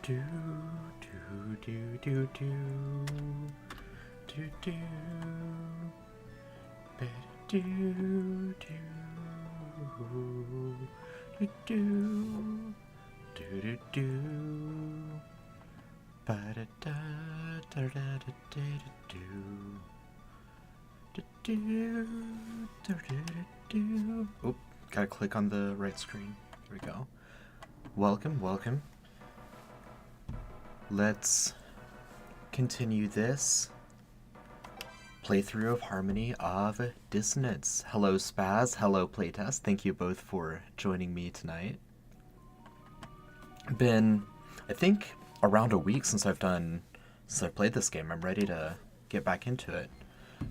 Do do do do do do do ba do do do do do do ba da da da da da da do do do do do. Oop, gotta click on the right screen. Here we go. Welcome, welcome. Let's continue this playthrough of Harmony of Dissonance. Hello Spaz, hello Playtest. Thank you both for joining me tonight. Been, I think, around a week since I've played this game. I'm ready to get back into it.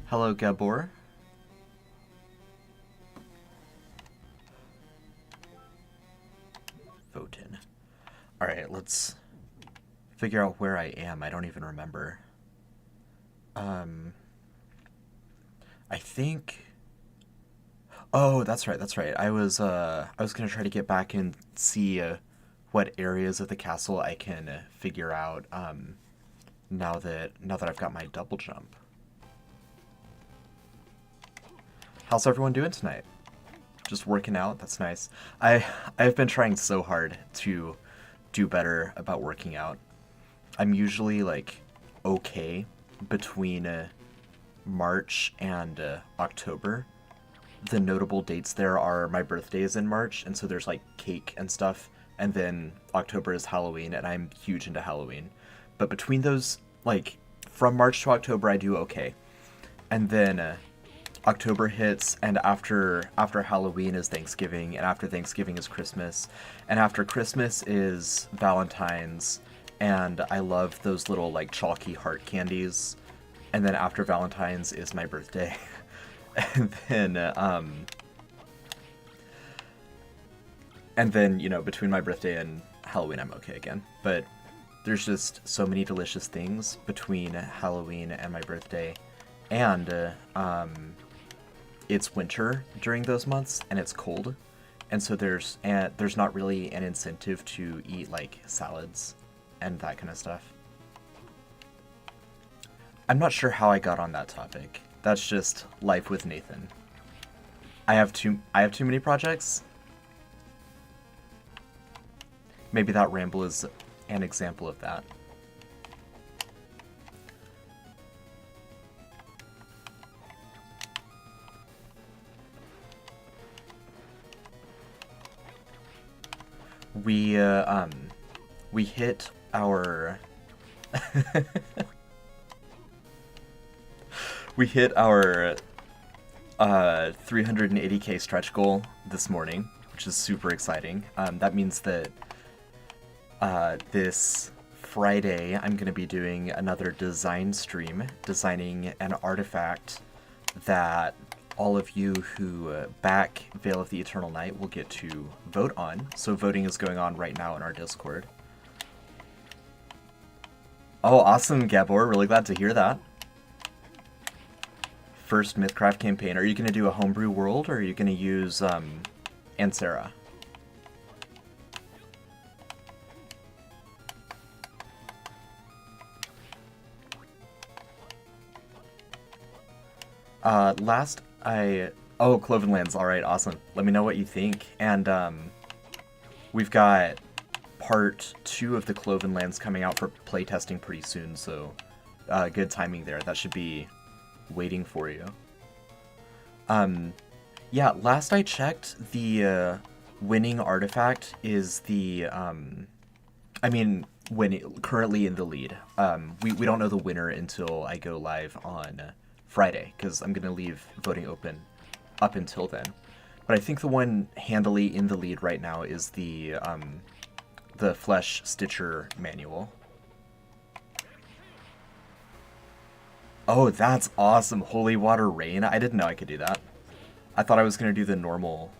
Hello Gabor. Votin. Alright, let's figure out where I am. I don't even remember. I think... Oh, that's right. I was gonna try to get back and see what areas of the castle I can figure out now that I've got my double jump. How's everyone doing tonight? Just working out? That's nice. I've been trying so hard to do better about working out. I'm usually like okay between March and October. The notable dates there are my birthday is in March, and so there's like cake and stuff, and then October is Halloween, and I'm huge into Halloween. But between those, like from March to October, I do okay, and then October hits, and after Halloween is Thanksgiving, and after Thanksgiving is Christmas, and after Christmas is Valentine's, and I love those little like chalky heart candies, and then after Valentine's is my birthday. and then you know, between my birthday and Halloween I'm okay again. But there's just so many delicious things between Halloween and my birthday, and it's winter during those months and it's cold, and so there's not really an incentive to eat like salads and that kind of stuff. I'm not sure how I got on that topic. That's just life with Nathan. I have too many projects. Maybe that ramble is an example of that. We hit our we hit our 380k stretch goal this morning, which is super exciting. That means that this Friday I'm going to be doing another design stream, designing an artifact that all of you who back Veil of the Eternal Night will get to vote on. So voting is going on right now in our Discord. Oh, awesome, Gabor. Really glad to hear that. First Mythcraft campaign. Are you going to do a homebrew world, or are you going to use Ansera? Oh, Clovenlands, alright, awesome. Let me know what you think. And we've got part 2 of the Clovenlands coming out for playtesting pretty soon, so good timing there. That should be waiting for you. Yeah, last I checked, the winning artifact is the, currently in the lead. We don't know the winner until I go live on Friday, because I'm going to leave voting open up until then. But I think the one handily in the lead right now is the Flesh Stitcher manual. Oh, that's awesome. Holy Water Rain. I didn't know I could do that. I thought I was going to do the normal...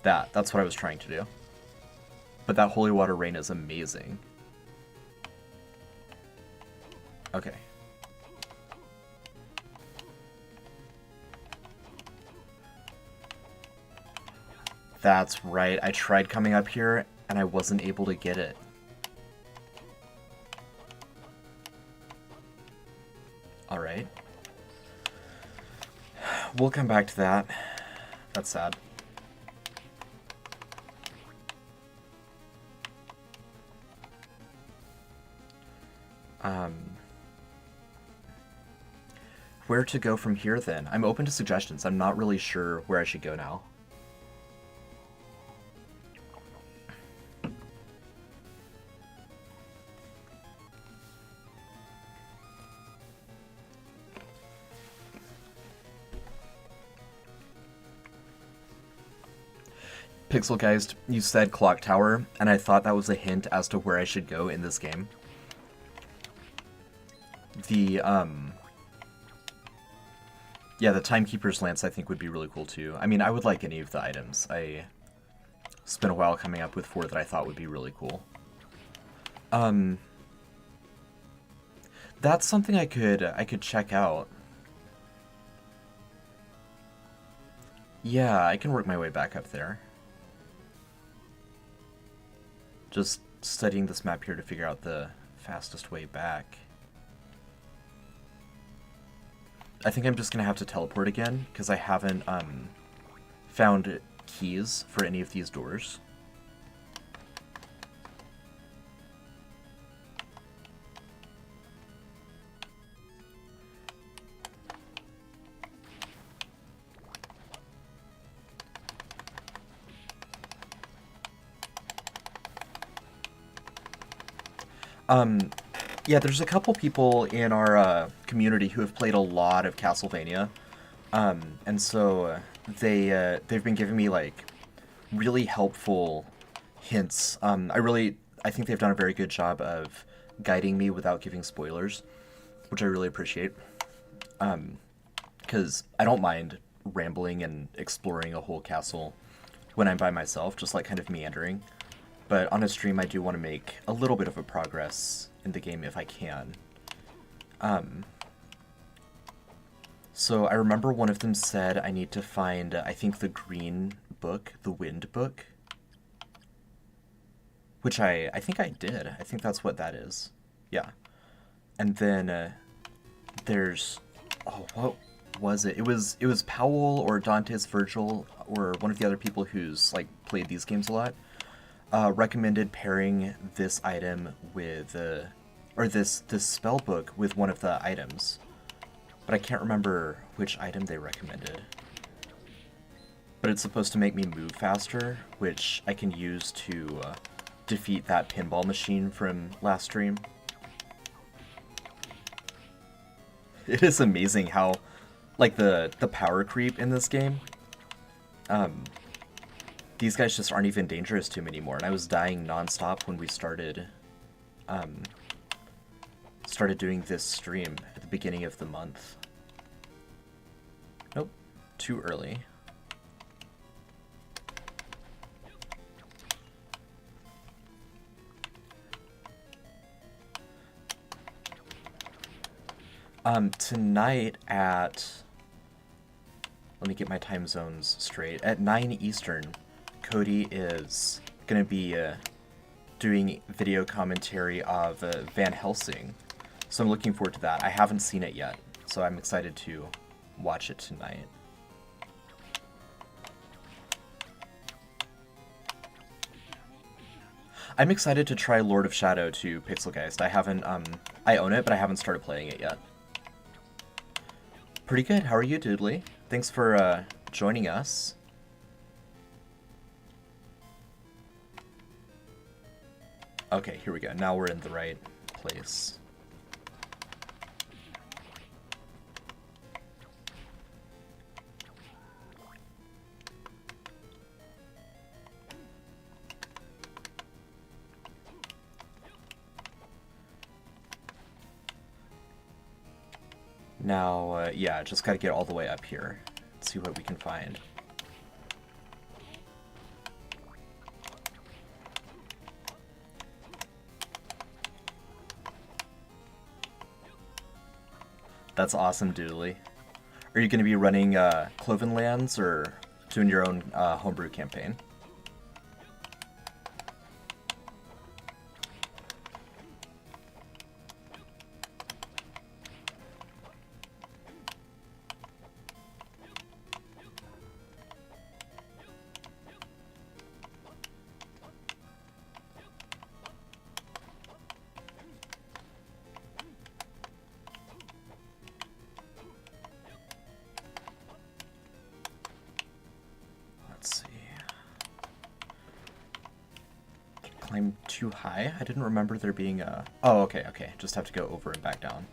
That's what I was trying to do. But that Holy Water Rain is amazing. Okay. That's right. I tried coming up here, and I wasn't able to get it. Alright. We'll come back to that. That's sad. Where to go from here, then? I'm open to suggestions. I'm not really sure where I should go now. Pixelgeist, you said Clock Tower, and I thought that was a hint as to where I should go in this game. Yeah, the Timekeeper's Lance I think would be really cool too. I mean, I would like any of the items. I spent a while coming up with 4 that I thought would be really cool. That's something I could check out. Yeah, I can work my way back up there. Just studying this map here to figure out the fastest way back. I think I'm just gonna have to teleport again, because I haven't found keys for any of these doors. Yeah, there's a couple people in our community who have played a lot of Castlevania, and so they've been giving me like really helpful hints. I think they've done a very good job of guiding me without giving spoilers, which I really appreciate. Because I don't mind rambling and exploring a whole castle when I'm by myself, just like kind of meandering. But on a stream, I do want to make a little bit of a progress in the game if I can. So I remember one of them said I need to find, I think, the green book, the wind book. Which I think I did. I think that's what that is. Yeah. And then there's... Oh, what was it? It was Powell or Dante's Virgil or one of the other people who's like played these games a lot. Recommended pairing this item with, or this spell book with one of the items. But I can't remember which item they recommended. But it's supposed to make me move faster, which I can use to defeat that pinball machine from last stream. It is amazing how, like, the power creep in this game, these guys just aren't even dangerous to me anymore, and I was dying non-stop when we started doing this stream at the beginning of the month. Nope, too early. Tonight at... Let me get my time zones straight. At 9 Eastern, Cody is going to be doing video commentary of Van Helsing. So I'm looking forward to that. I haven't seen it yet, so I'm excited to watch it tonight. I'm excited to try Lord of Shadow to Pixelgeist. I haven't, I own it, but I haven't started playing it yet. Pretty good. How are you, Doodly? Thanks for joining us. Okay, here we go. Now we're in the right place. Now, yeah, just gotta get all the way up here. See what we can find. That's awesome, Doodly. Are you going to be running Cloven Lands or doing your own homebrew campaign? climb too high. I didn't remember there being a... Oh, okay, okay. Just have to go over and back down.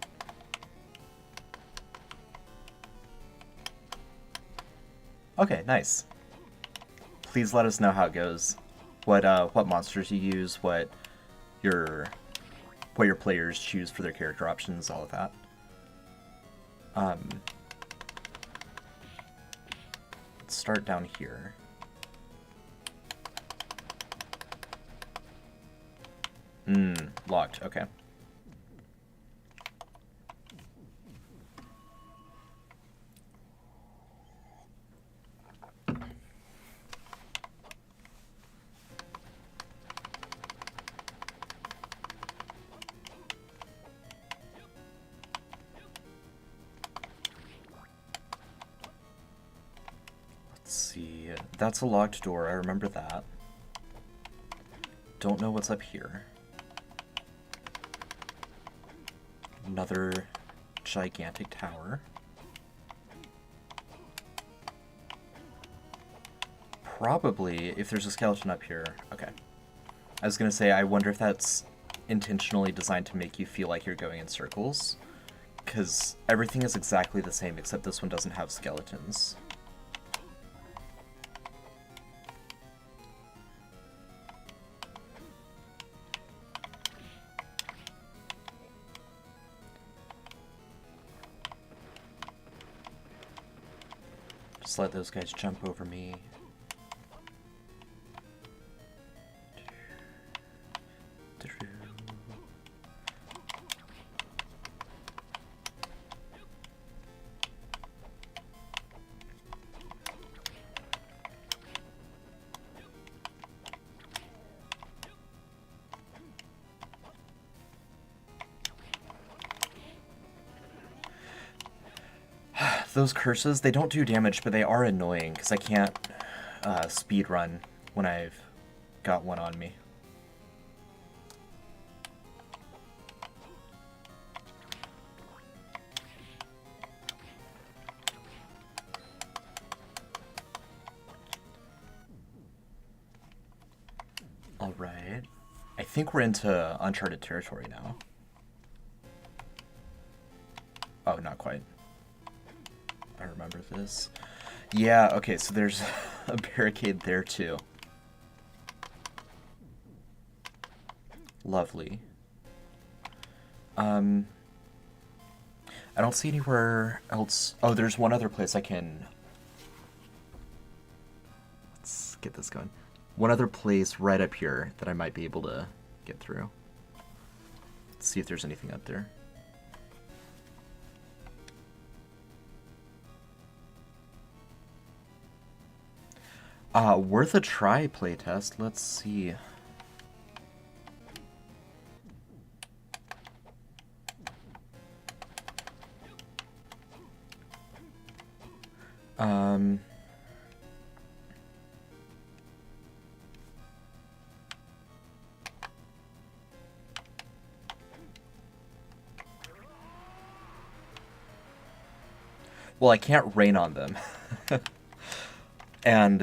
Okay, nice. Please let us know how it goes. What monsters you use, what your players choose for their character options, all of that. Let's start down here. Locked, okay. Let's see, that's a locked door, I remember that. Don't know what's up here. Another gigantic tower. Probably, if there's a skeleton up here. Okay. I was gonna say, I wonder if that's intentionally designed to make you feel like you're going in circles. Because everything is exactly the same, except this one doesn't have skeletons. Just let those guys jump over me. Those curses, they don't do damage, but they are annoying, because I can't speed run when I've got one on me. Alright. I think we're into uncharted territory now. Oh, not quite. I remember this. Yeah, okay, so there's a barricade there too. Lovely. I don't see anywhere else. Oh, there's one other place I can... Let's get this going. One other place right up here that I might be able to get through. Let's see if there's anything up there. Worth a try playtest. Let's see. Well, I can't rain on them. And,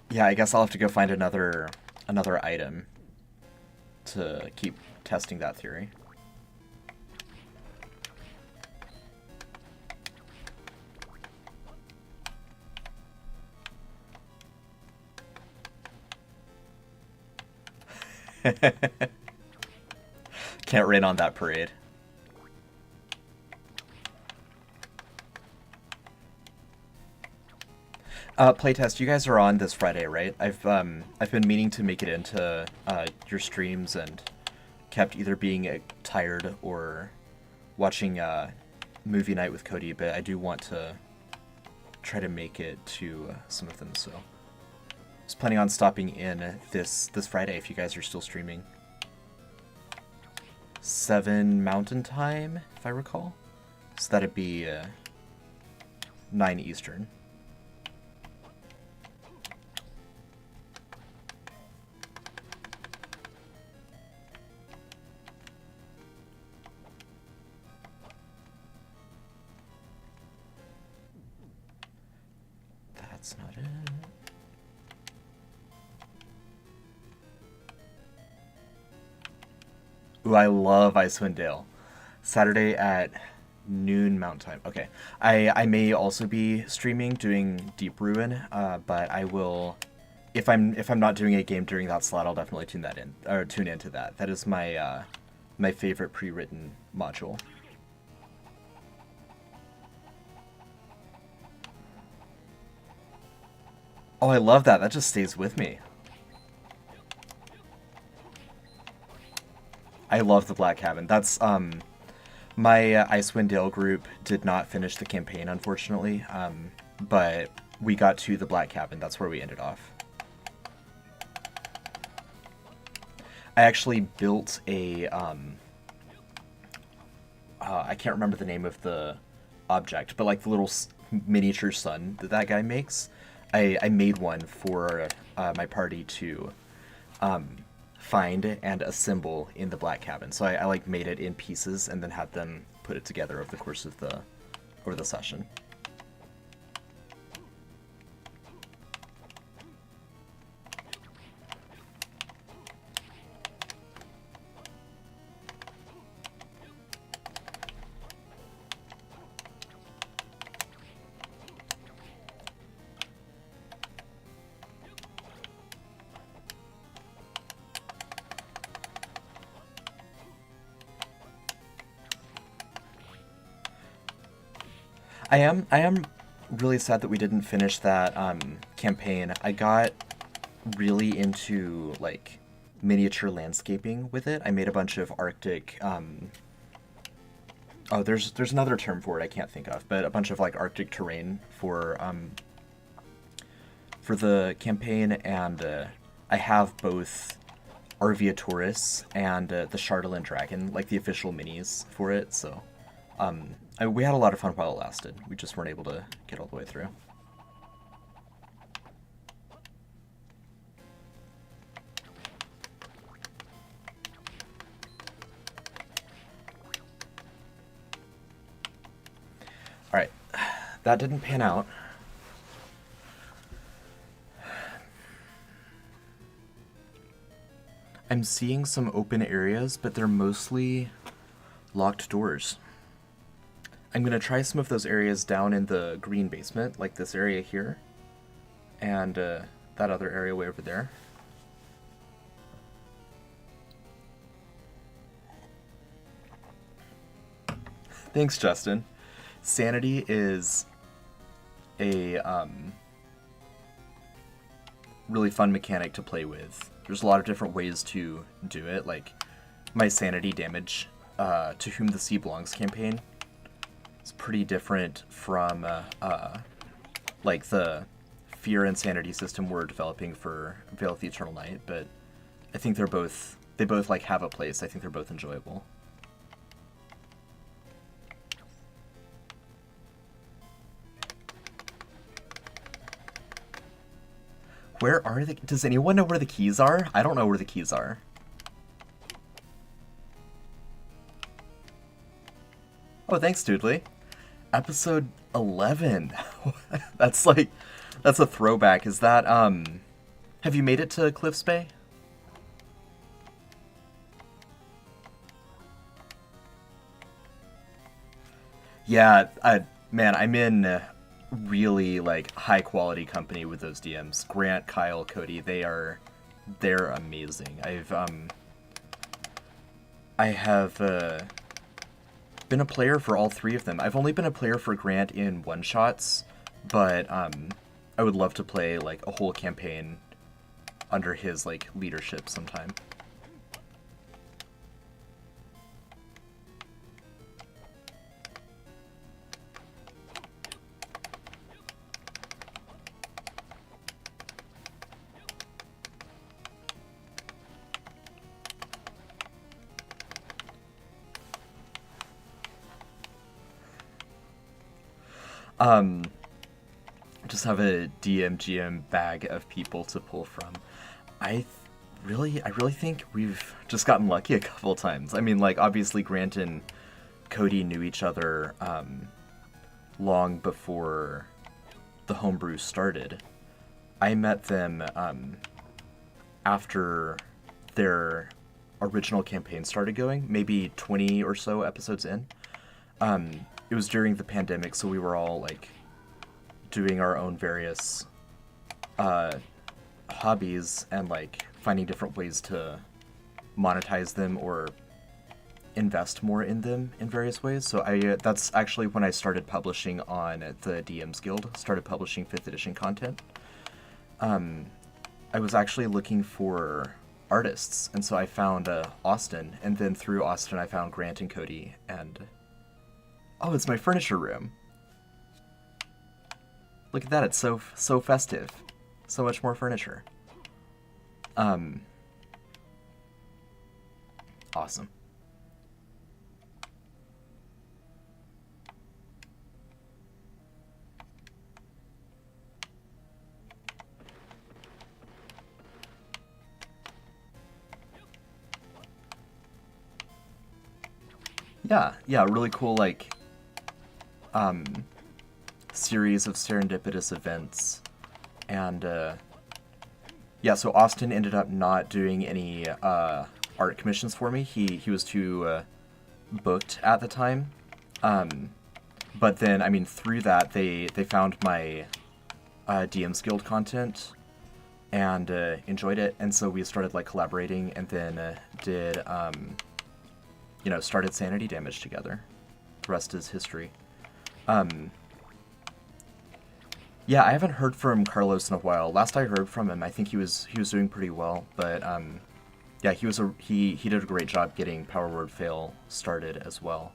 yeah, I guess I'll have to go find another item to keep testing that theory. Can't rain on that parade. Playtest, you guys are on this Friday, right? I've been meaning to make it into your streams and kept either being tired or watching movie night with Cody, but I do want to try to make it to some of them, so I was planning on stopping in this Friday if you guys are still streaming. 7 Mountain Time, if I recall. So that'd be 9 Eastern. That's not it. Ooh, I love Icewind Dale. Saturday at noon Mountain Time. Okay. I may also be streaming doing Deep Ruin, but I will if I'm not doing a game during that slot, I'll definitely tune into that. That is my favorite pre-written module. Oh, I love that. That just stays with me. I love the Black Cabin. That's my Icewind Dale group did not finish the campaign, unfortunately, but we got to the Black Cabin. That's where we ended off. I actually built a I can't remember the name of the object, but like the little miniature sun that that guy makes. I made one for my party to find and assemble in the Black Cabin. So I like made it in pieces and then had them put it together over the course of the session. I am really sad that we didn't finish that campaign. I got really into like miniature landscaping with it. I made a bunch of Arctic oh, there's another term for it I can't think of, but a bunch of like Arctic terrain for the campaign, and I have both Arvia Taurus and the Chardalyn Dragon, like the official minis for it. So we had a lot of fun while it lasted. We just weren't able to get all the way through. All right, that didn't pan out. I'm seeing some open areas, but they're mostly locked doors. I'm going to try some of those areas down in the green basement, like this area here, and that other area way over there. Thanks, Justin. Sanity is a really fun mechanic to play with. There's a lot of different ways to do it. Like my sanity damage To Whom the Sea Belongs campaign is pretty different from like the fear and sanity system we're developing for Veil of the Eternal Night, but I think they both like have a place. I think they're both enjoyable. Where are the... Does anyone know where the keys are? I don't know where the keys are. Oh, thanks, Doodly. Episode 11. That's like... That's a throwback. Is that, Have you made it to Cliffs Bay? Yeah, man, I'm in really like high quality company with those DMs. Grant, Kyle, Cody, they're amazing. I have been a player for all three of them. I've only been a player for Grant in one shots, but I would love to play like a whole campaign under his like leadership sometime. Just have a DMGM bag of people to pull from. I really think we've just gotten lucky a couple times. I mean, like, obviously Grant and Cody knew each other long before the Homebrew started. I met them after their original campaign started going, maybe 20 or so episodes in. It was during the pandemic, so we were all like doing our own various hobbies and like finding different ways to monetize them or invest more in them in various ways. So that's actually when I started publishing on the DMs Guild, started publishing 5th edition content. I was actually looking for artists, and so I found Austin, and then through Austin I found Grant and Cody, and oh, it's my furniture room. Look at that, it's so festive. So much more furniture. Awesome. Yeah, really cool, like, series of serendipitous events. And, yeah, so Austin ended up not doing any, art commissions for me. He was too, booked at the time. But then, I mean, through that, they found my, DM's Guild content and, enjoyed it. And so we started, like, collaborating, and then, did, started Sanity Damage together. The rest is history. Yeah, I haven't heard from Carlos in a while. Last I heard from him, I think he was doing pretty well, but yeah, he did a great job getting Power Word Fail started as well.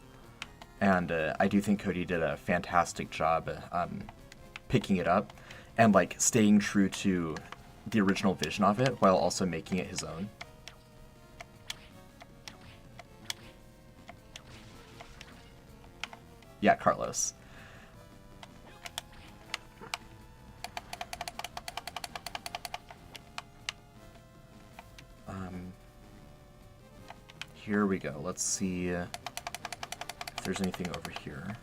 And I do think Cody did a fantastic job picking it up and like staying true to the original vision of it while also making it his own. Yeah, Carlos. Here we go. Let's see if there's anything over here.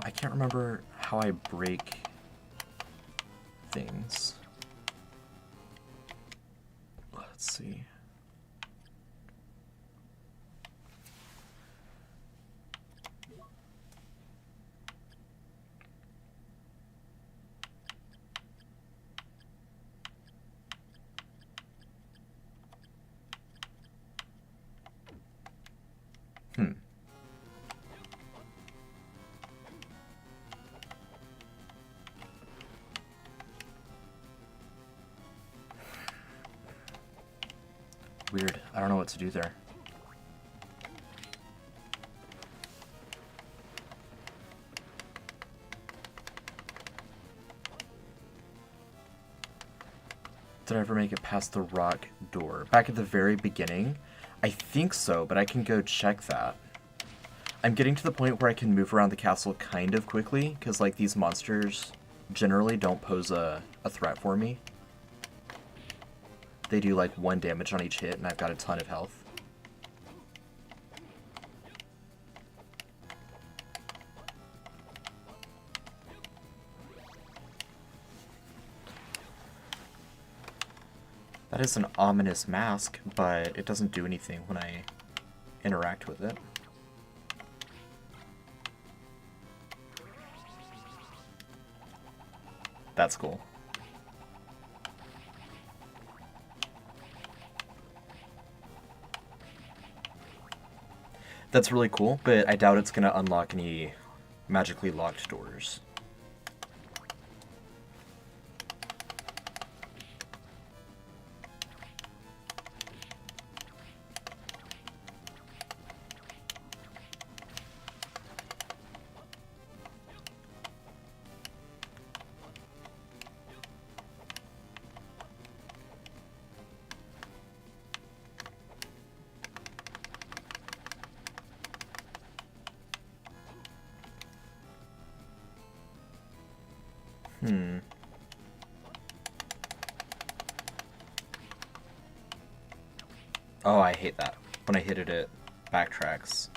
I can't remember how I break things. Let's see. Weird. I don't know what to do there. Did I ever make it past the rock door? Back at the very beginning? I think so, but I can go check that. I'm getting to the point where I can move around the castle kind of quickly, because like these monsters generally don't pose a threat for me. They do like 1 damage on each hit, and I've got a ton of health. That is an ominous mask, but it doesn't do anything when I interact with it. That's cool. That's really cool, but I doubt it's going to unlock any magically locked doors. Oh, I hate that. When I hit it, it backtracks.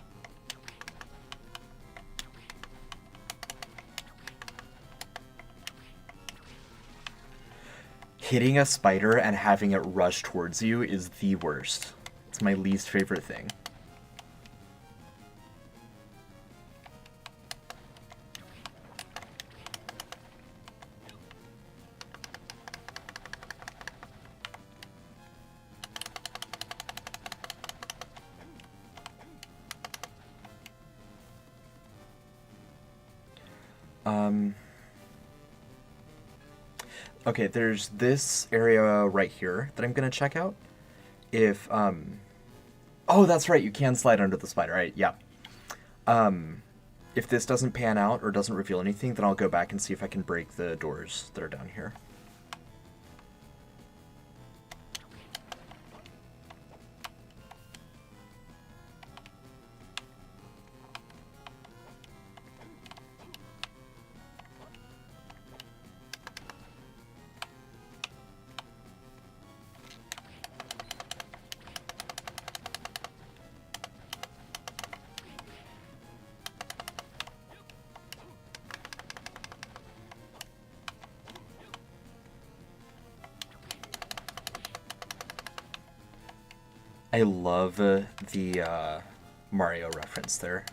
Hitting a spider and having it rush towards you is the worst. It's my least favorite thing. Okay, there's this area right here that I'm gonna check out. If, oh, that's right, you can slide under the spider, right, yeah. If this doesn't pan out or doesn't reveal anything, then I'll go back and see if I can break the doors that are down here. I love the Mario reference there.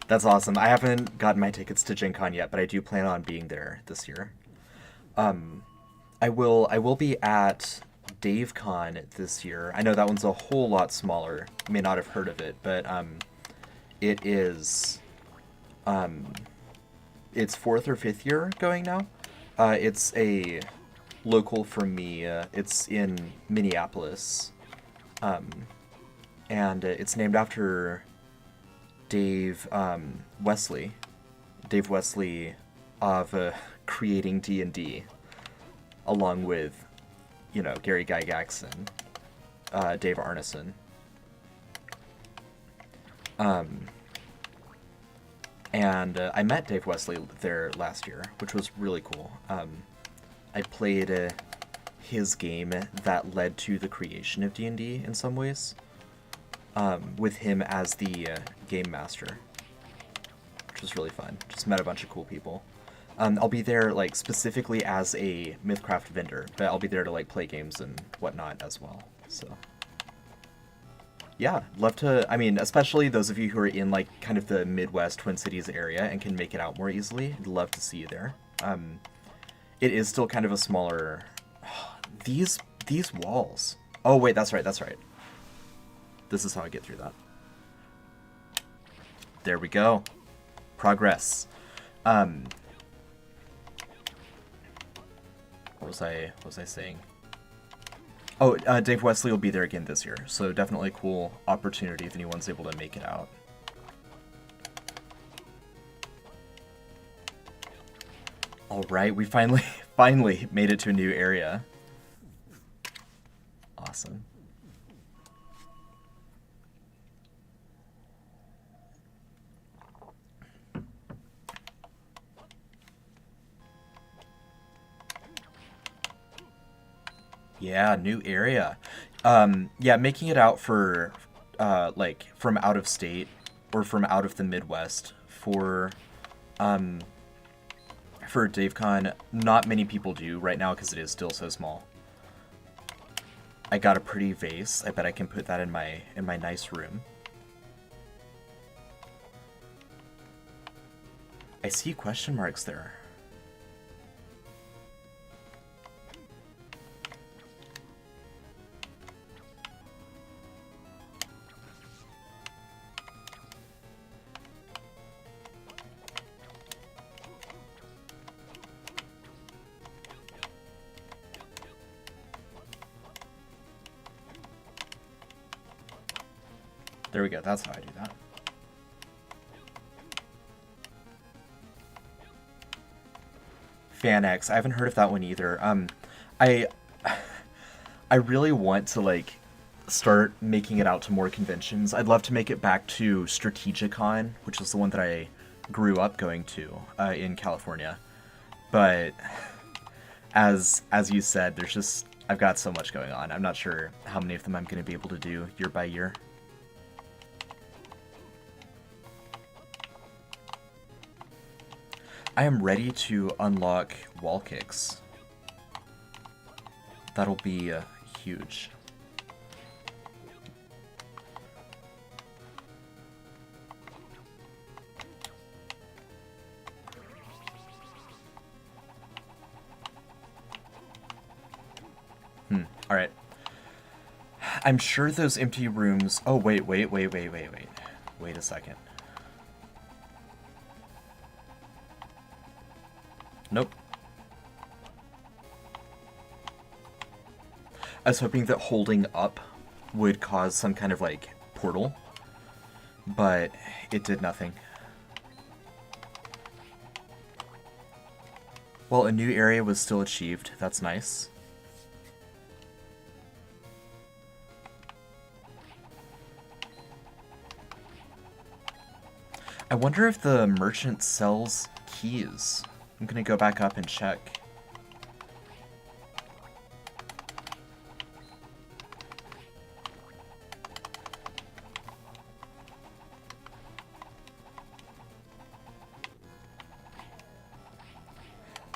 That's awesome. I haven't gotten my tickets to Gen Con yet, but I do plan on being there this year. I will be at DaveCon this year. I know that one's a whole lot smaller. You may not have heard of it, but it is it's fourth or fifth year going now. It's a local for me. It's in Minneapolis, and it's named after Dave Wesley. Dave Wesley of creating D&D, along with, you know, Gary Gygax and Dave Arneson. And I met Dave Wesley there last year, which was really cool. I played his game that led to the creation of D&D in some ways, with him as the game master, which was really fun. Just met a bunch of cool people. I'll be there like specifically as a Mythcraft vendor, but I'll be there to like play games and whatnot as well. So yeah, love to. I mean, especially those of you who are in like kind of the Midwest Twin Cities area and can make it out more easily. I'd love to see you there. It is still kind of a smaller. These walls. Oh wait, that's right. That's right. This is how I get through that. There we go. Progress. What was I saying? Oh, Dave Wesley will be there again this year, so definitely a cool opportunity if anyone's able to make it out. All right, we finally made it to a new area. Awesome. Yeah, new area. Yeah, making it out for like from out of state or from out of the Midwest for DaveCon, not many people do right now because it is still so small. I got a pretty vase. I bet I can put that in my nice room. I see question marks there. There we go. That's how I do that. FanX. I haven't heard of that one either. I I really want to like start making it out to more conventions. I'd love to make it back to Strategicon, which is the one that I grew up going to in California. But as you said, there's just I've got so much going on. I'm not sure how many of them I'm going to be able to do year by year. I am ready to unlock wall kicks. That'll be huge. All right. I'm sure those empty rooms... Oh, wait. Wait a second. Nope. I was hoping that holding up would cause some kind of, like, portal, but it did nothing. Well, a new area was still achieved. That's nice. I wonder if the merchant sells keys. I'm gonna go back up and check.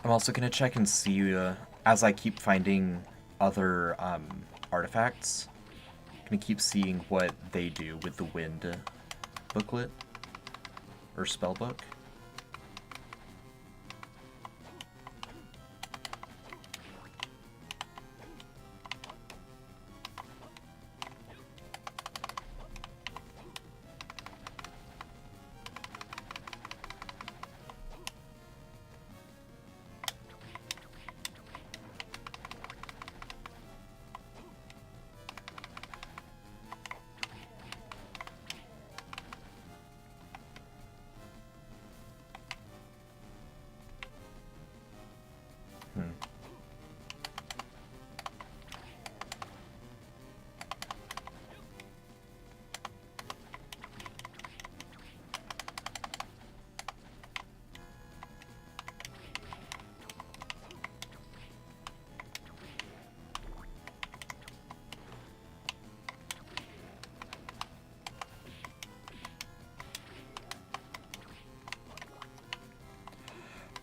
I'm also gonna check and see, as I keep finding other artifacts, I'm gonna keep seeing what they do with the wind booklet. Or spellbook.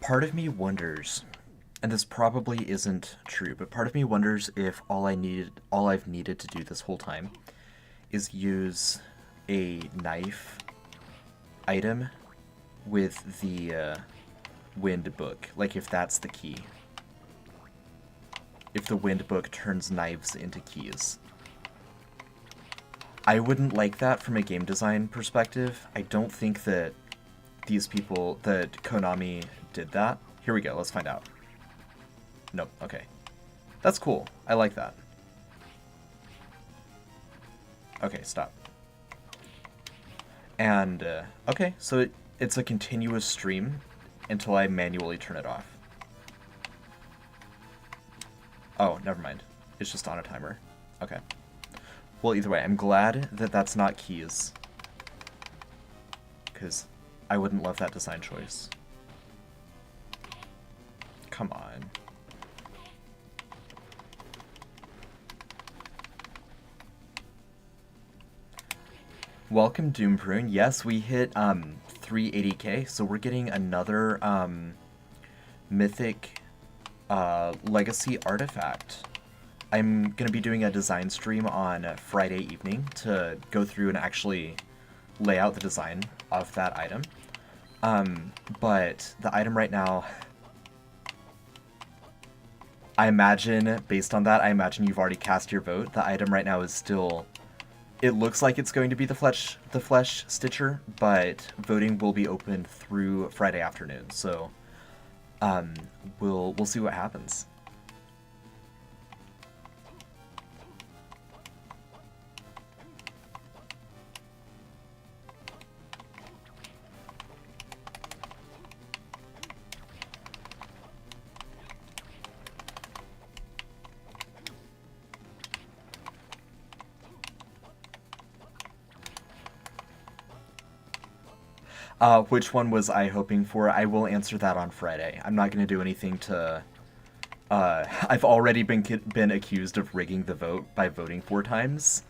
Part of me wonders, and this probably isn't true, but part of me wonders if all I've needed to do this whole time is use a knife item with the wind book, like if that's the key. If the wind book turns knives into keys. I wouldn't like that from a game design perspective. I don't think that that Konami did that. Here we go, let's find out. Nope, okay. That's cool. I like that. Okay, stop. And, okay, so it's a continuous stream until I manually turn it off. Oh, never mind. It's just on a timer. Okay. Well, either way, I'm glad that that's not keys. Because I wouldn't love that design choice. Come on. Welcome, Doomprune. Yes, we hit 380k, so we're getting another mythic legacy artifact. I'm going to be doing a design stream on Friday evening to go through and actually lay out the design of that item. But the item right now, I imagine, based on that, I imagine you've already cast your vote. The item right now is still, it looks like it's going to be the flesh stitcher, but voting will be open through Friday afternoon. So we'll see what happens. Which one was I hoping for? I will answer that on Friday. I'm not going to do anything to... I've already been accused of rigging the vote by voting 4 times.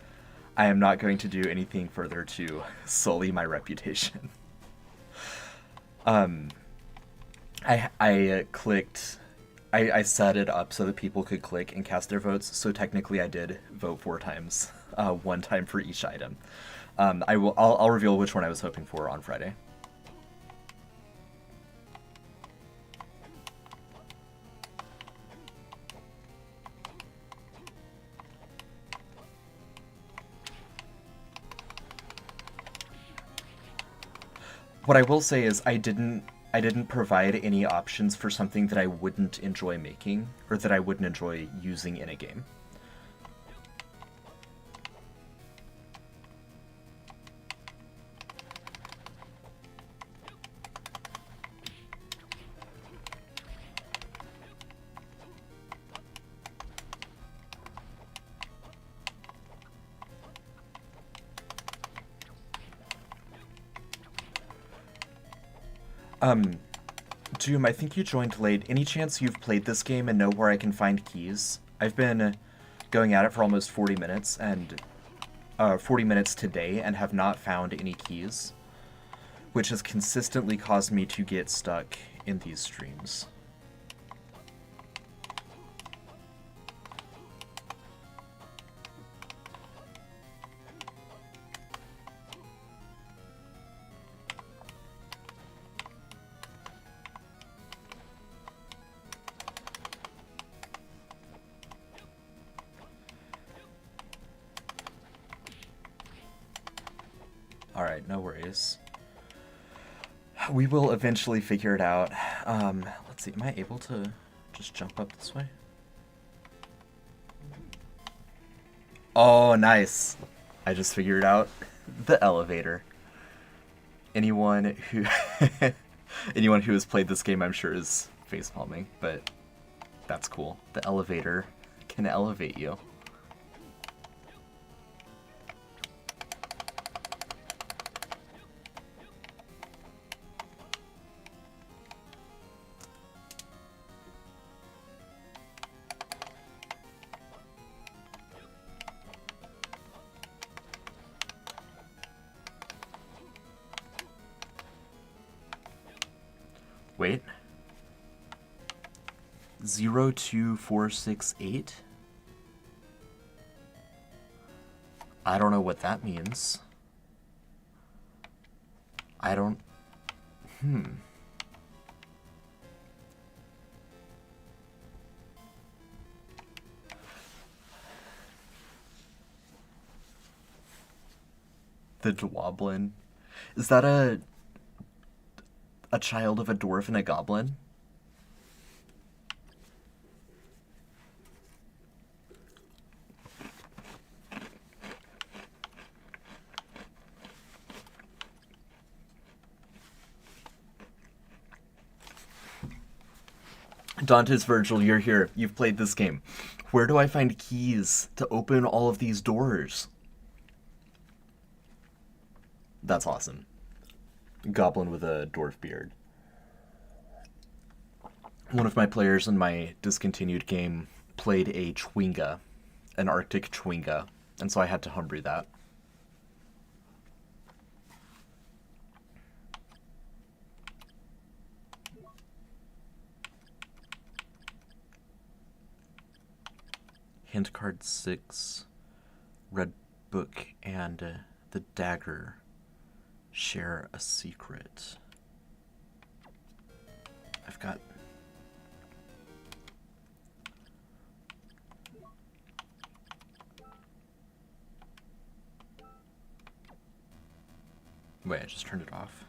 I am not going to do anything further to sully my reputation. I clicked... I set it up so that people could click and cast their votes, so technically I did vote 4 times. 1 time for each item. I'll reveal which one I was hoping for on Friday. What I will say is I didn't provide any options for something that I wouldn't enjoy making or that I wouldn't enjoy using in a game. Doom, I think you joined late. Any chance you've played this game and know where I can find keys? I've been going at it for almost 40 minutes, and 40 minutes today, and have not found any keys, which has consistently caused me to get stuck in these streams. Alright, no worries. We will eventually figure it out. Let's see, am I able to just jump up this way? Oh, nice! I just figured out the elevator. Anyone who anyone who has played this game, I'm sure, is facepalming, but that's cool. The elevator can elevate you. Wait. 02468? I don't know what that means. I don't... The Dwoblin. Is that a child of a dwarf and a goblin? Dante's Virgil, you're here. You've played this game. Where do I find keys to open all of these doors? That's awesome. Goblin with a dwarf beard. One of my players in my discontinued game played a Chwinga, an Arctic Chwinga, and so I had to homebrew that. Hint card 6, Red Book, and the Dagger share a secret. I've got... Wait, I just turned it off.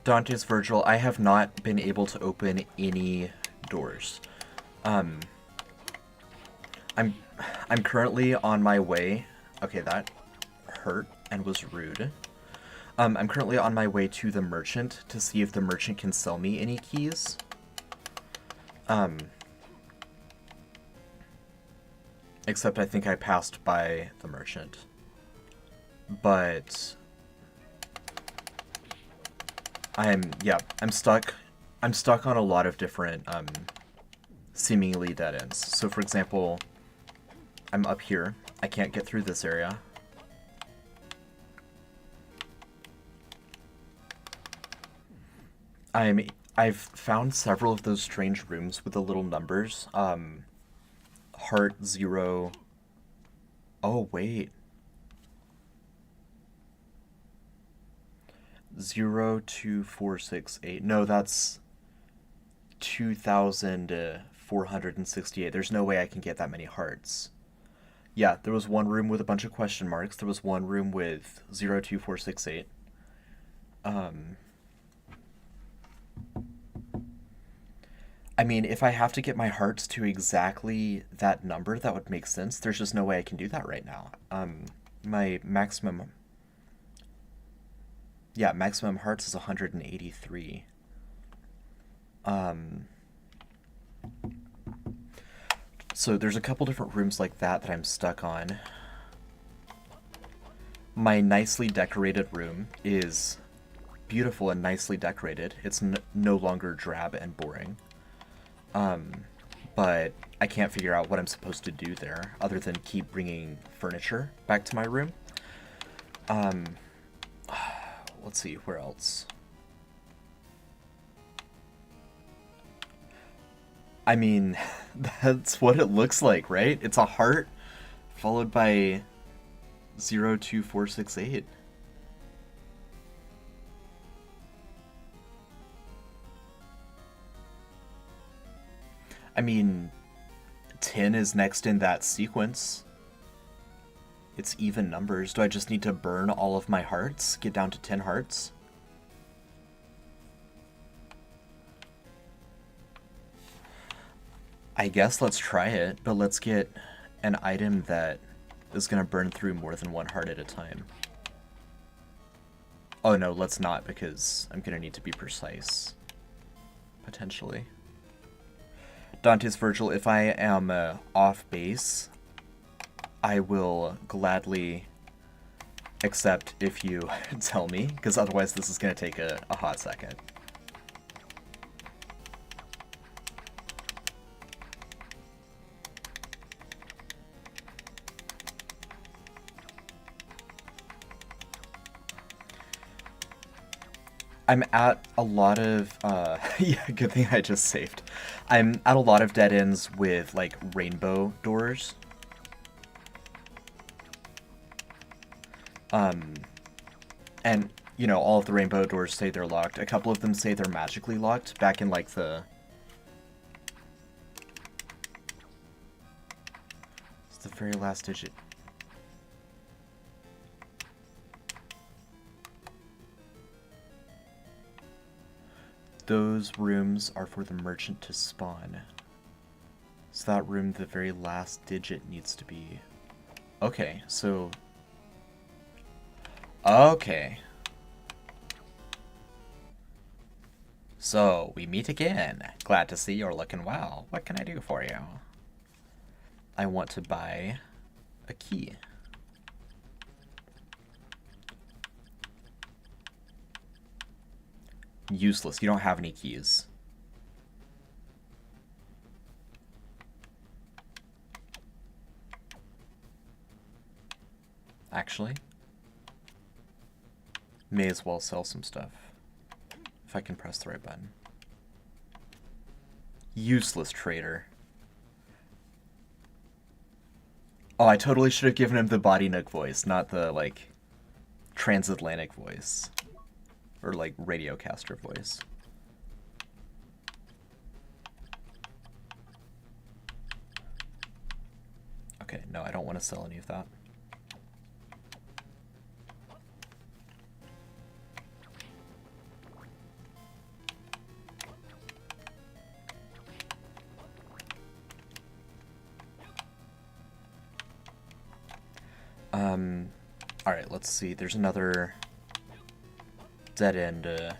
Dante's Virgil, I have not been able to open any doors. I'm currently on my way. Okay, that hurt and was rude. I'm currently on my way to the merchant to see if the merchant can sell me any keys. Um, except I think I passed by the merchant. But I'm stuck. I'm stuck on a lot of different seemingly dead ends. So for example, I'm up here. I can't get through this area. I've found several of those strange rooms with the little numbers. Heart 0. Oh wait. 02468. No, that's 2,468. There's no way I can get that many hearts. Yeah, there was one room with a bunch of question marks. There was one room with 02468. I mean, if I have to get my hearts to exactly that number, that would make sense. There's just no way I can do that right now. My maximum... Yeah, maximum hearts is 183. So there's a couple different rooms like that I'm stuck on. My nicely decorated room is beautiful and nicely decorated. It's no longer drab and boring. But I can't figure out what I'm supposed to do there other than keep bringing furniture back to my room. Let's see, where else? I mean, that's what it looks like, right? It's a heart followed by 02468. I mean, 10 is next in that sequence. It's even numbers. Do I just need to burn all of my hearts? Get down to 10 hearts? I guess let's try it, but let's get an item that is going to burn through more than one heart at a time. Oh no, let's not, because I'm going to need to be precise. Potentially. Dante's Virgil, if I am off base, I will gladly accept if you tell me, because otherwise this is going to take a hot second. I'm at a lot of, yeah, good thing I just saved. I'm at a lot of dead ends with, like, rainbow doors. And, you know, all of the rainbow doors say they're locked. A couple of them say they're magically locked back in, like, the... It's the very last digit. Those rooms are for the merchant to spawn. So that room, the very last digit needs to be... Okay, so... Okay. So, we meet again. Glad to see you're looking well. What can I do for you? I want to buy a key. Useless. You don't have any keys. Actually, may as well sell some stuff. If I can press the right button. Useless trader. Oh, I totally should have given him the Body Nook voice, not the, like, transatlantic voice. Or, like, Radiocaster voice. Okay, no, I don't want to sell any of that. Alright, let's see. There's another dead end over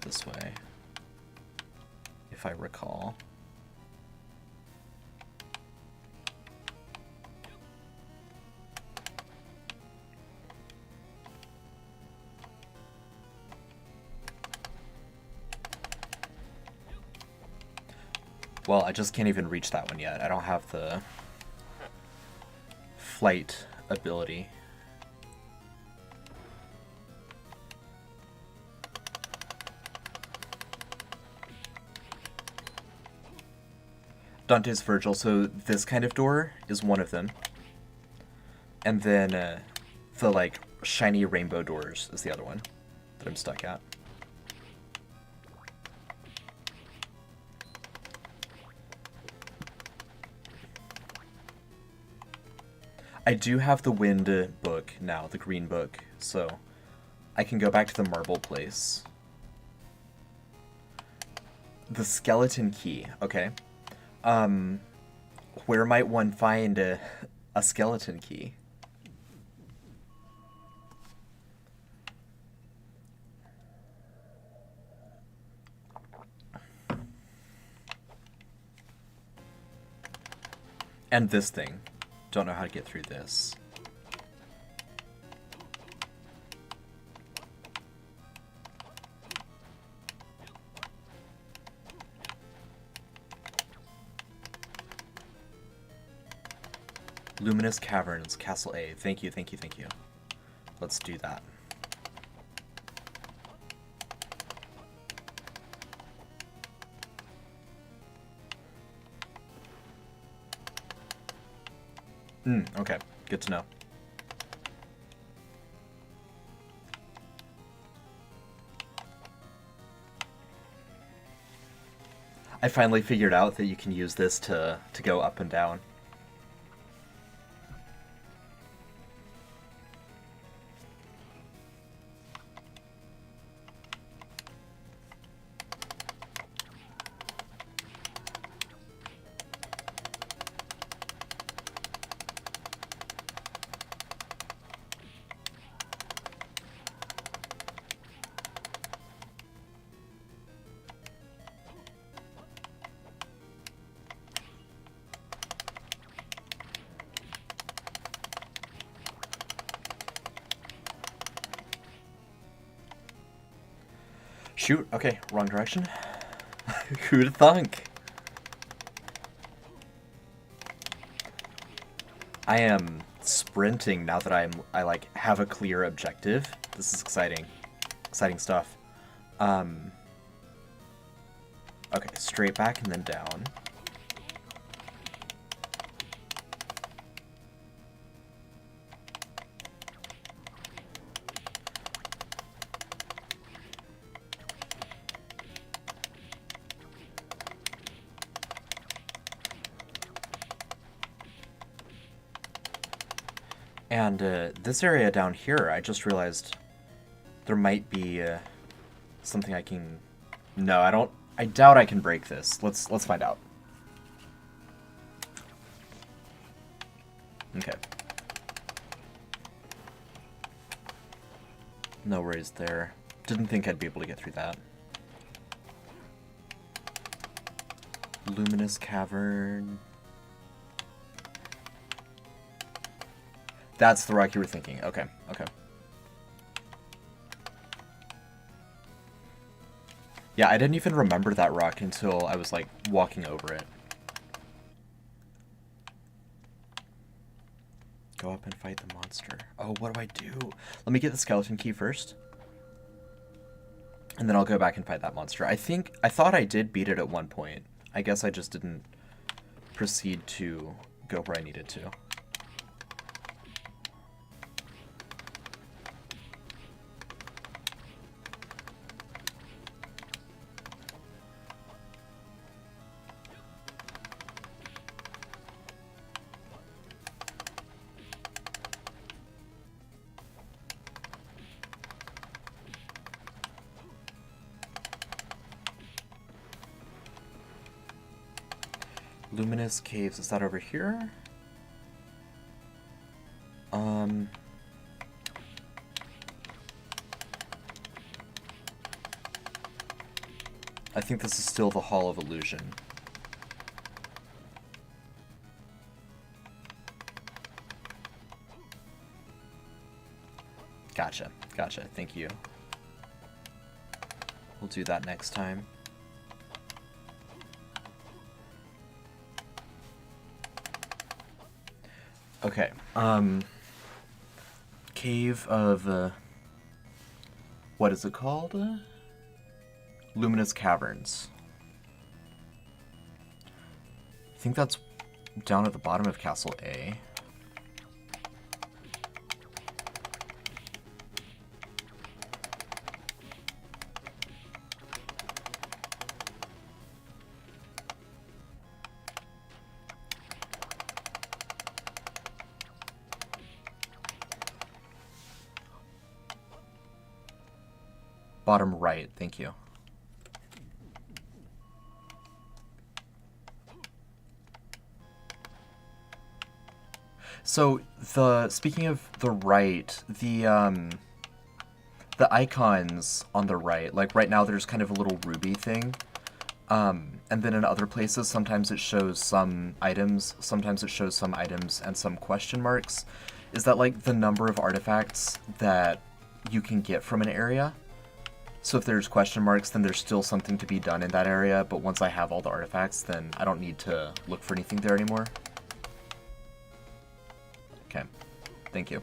this way. if I recall. Well, I just can't even reach that one yet. I don't have the flight ability. Dante's Virgil, so this kind of door is one of them. And then the, like, shiny rainbow doors is the other one that I'm stuck at. I do have the wind book now, the green book, so I can go back to the marble place. The skeleton key, okay. Where might one find a skeleton key? And this thing. Don't know how to get through this. Luminous Caverns, Castle A. Thank you, thank you, thank you. Let's do that. Okay. Good to know. I finally figured out that you can use this to go up and down. Shoot, okay, wrong direction. Who'd thunk? I am sprinting now that I like have a clear objective. This is exciting. Exciting stuff. Okay, straight back and then down. And this area down here, I just realized there might be something I can... No, I don't... I doubt I can break this. Let's find out. Okay. No worries there. Didn't think I'd be able to get through that. Luminous Cavern... That's the rock you were thinking. Okay, okay. Yeah, I didn't even remember that rock until I was, like, walking over it. Go up and fight the monster. Oh, what do I do? Let me get the skeleton key first. And then I'll go back and fight that monster. I thought I did beat it at one point. I guess I just didn't proceed to go where I needed to. Luminous Caves, is that over here? I think this is still the Hall of Illusion. Gotcha, gotcha, thank you. We'll do that next time. Okay, Cave of, what is it called? Luminous Caverns. I think that's down at the bottom of Castle A. Bottom right, thank you. So speaking of the right, the icons on the right, like right now there's kind of a little ruby thing. And then in other places, sometimes it shows some items, sometimes it shows some items and some question marks. Is that like the number of artifacts that you can get from an area? So if there's question marks, then there's still something to be done in that area, but once I have all the artifacts, then I don't need to look for anything there anymore. Okay, thank you.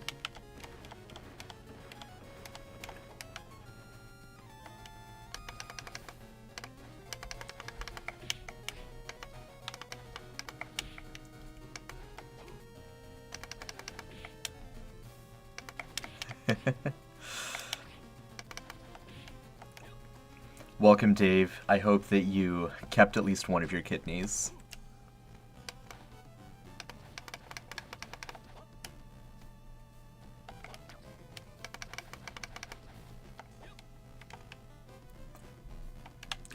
Welcome, Dave. I hope that you kept at least one of your kidneys.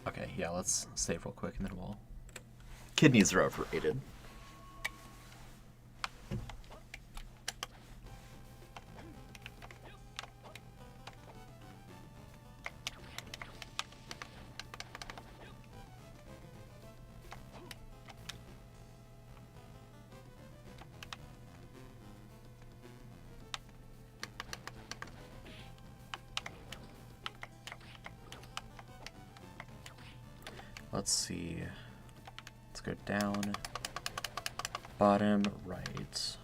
Okay, yeah, let's save real quick and then we'll... Kidneys are overrated. Let's see. Let's go down. Bottom right.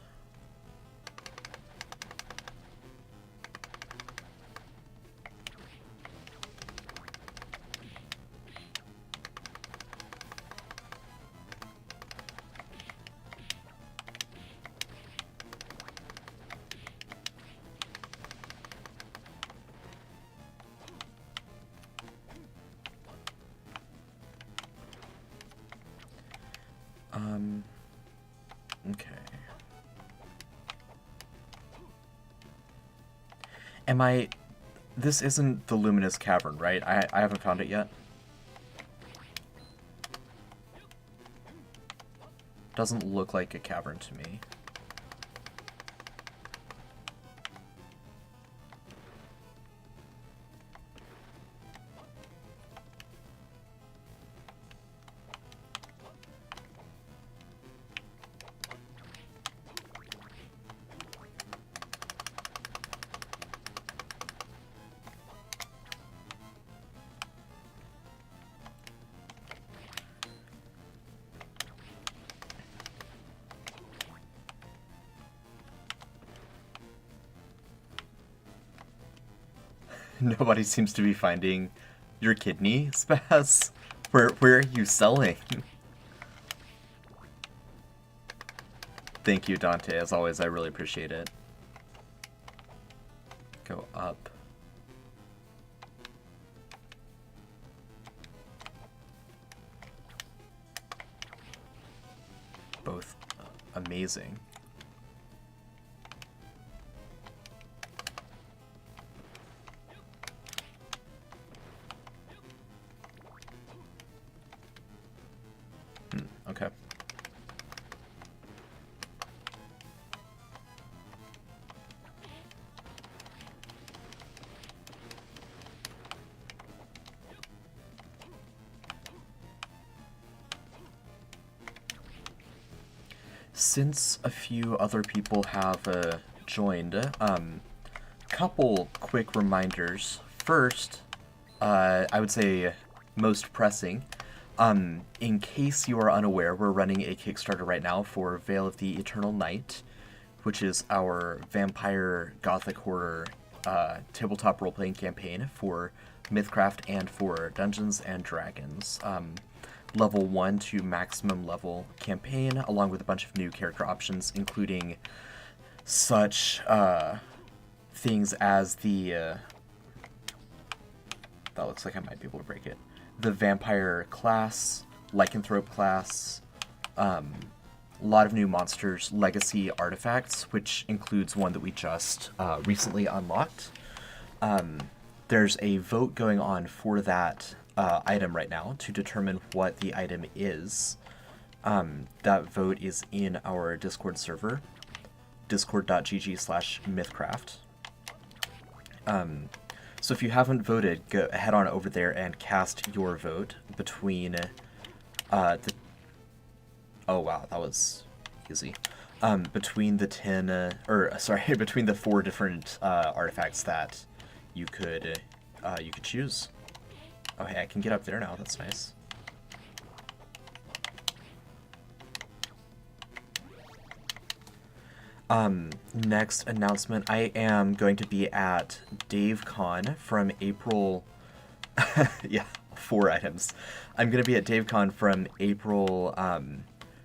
Okay. Am I... This isn't the Luminous Cavern, right? I haven't found it yet. Doesn't look like a cavern to me. Nobody seems to be finding your kidney, Spaz. Where are you selling? Thank you, Dante. As always, I really appreciate it. Go up. Both amazing. Okay. since a few other people have joined, couple quick reminders. First, I would say most pressing, in case you are unaware, we're running a Kickstarter right now for Veil of the Eternal Night, which is our vampire gothic horror tabletop role-playing campaign for Mythcraft and for Dungeons and Dragons. Level 1 to maximum level campaign, along with a bunch of new character options, including such things as the... that looks like I might be able to break it. The vampire class, lycanthrope class, a lot of new monsters, legacy artifacts, which includes one that we just recently unlocked. There's a vote going on for that item right now to determine what the item is. That vote is in our Discord server, discord.gg/mythcraft. So if you haven't voted, go head on over there and cast your vote between the... Oh wow, that was easy. Between the 10, between the 4 different artifacts that you could choose. Oh hey, I can get up there now, that's nice. Next announcement, I am going to be at DaveCon from April... yeah, 4 items. I'm going to be at DaveCon from April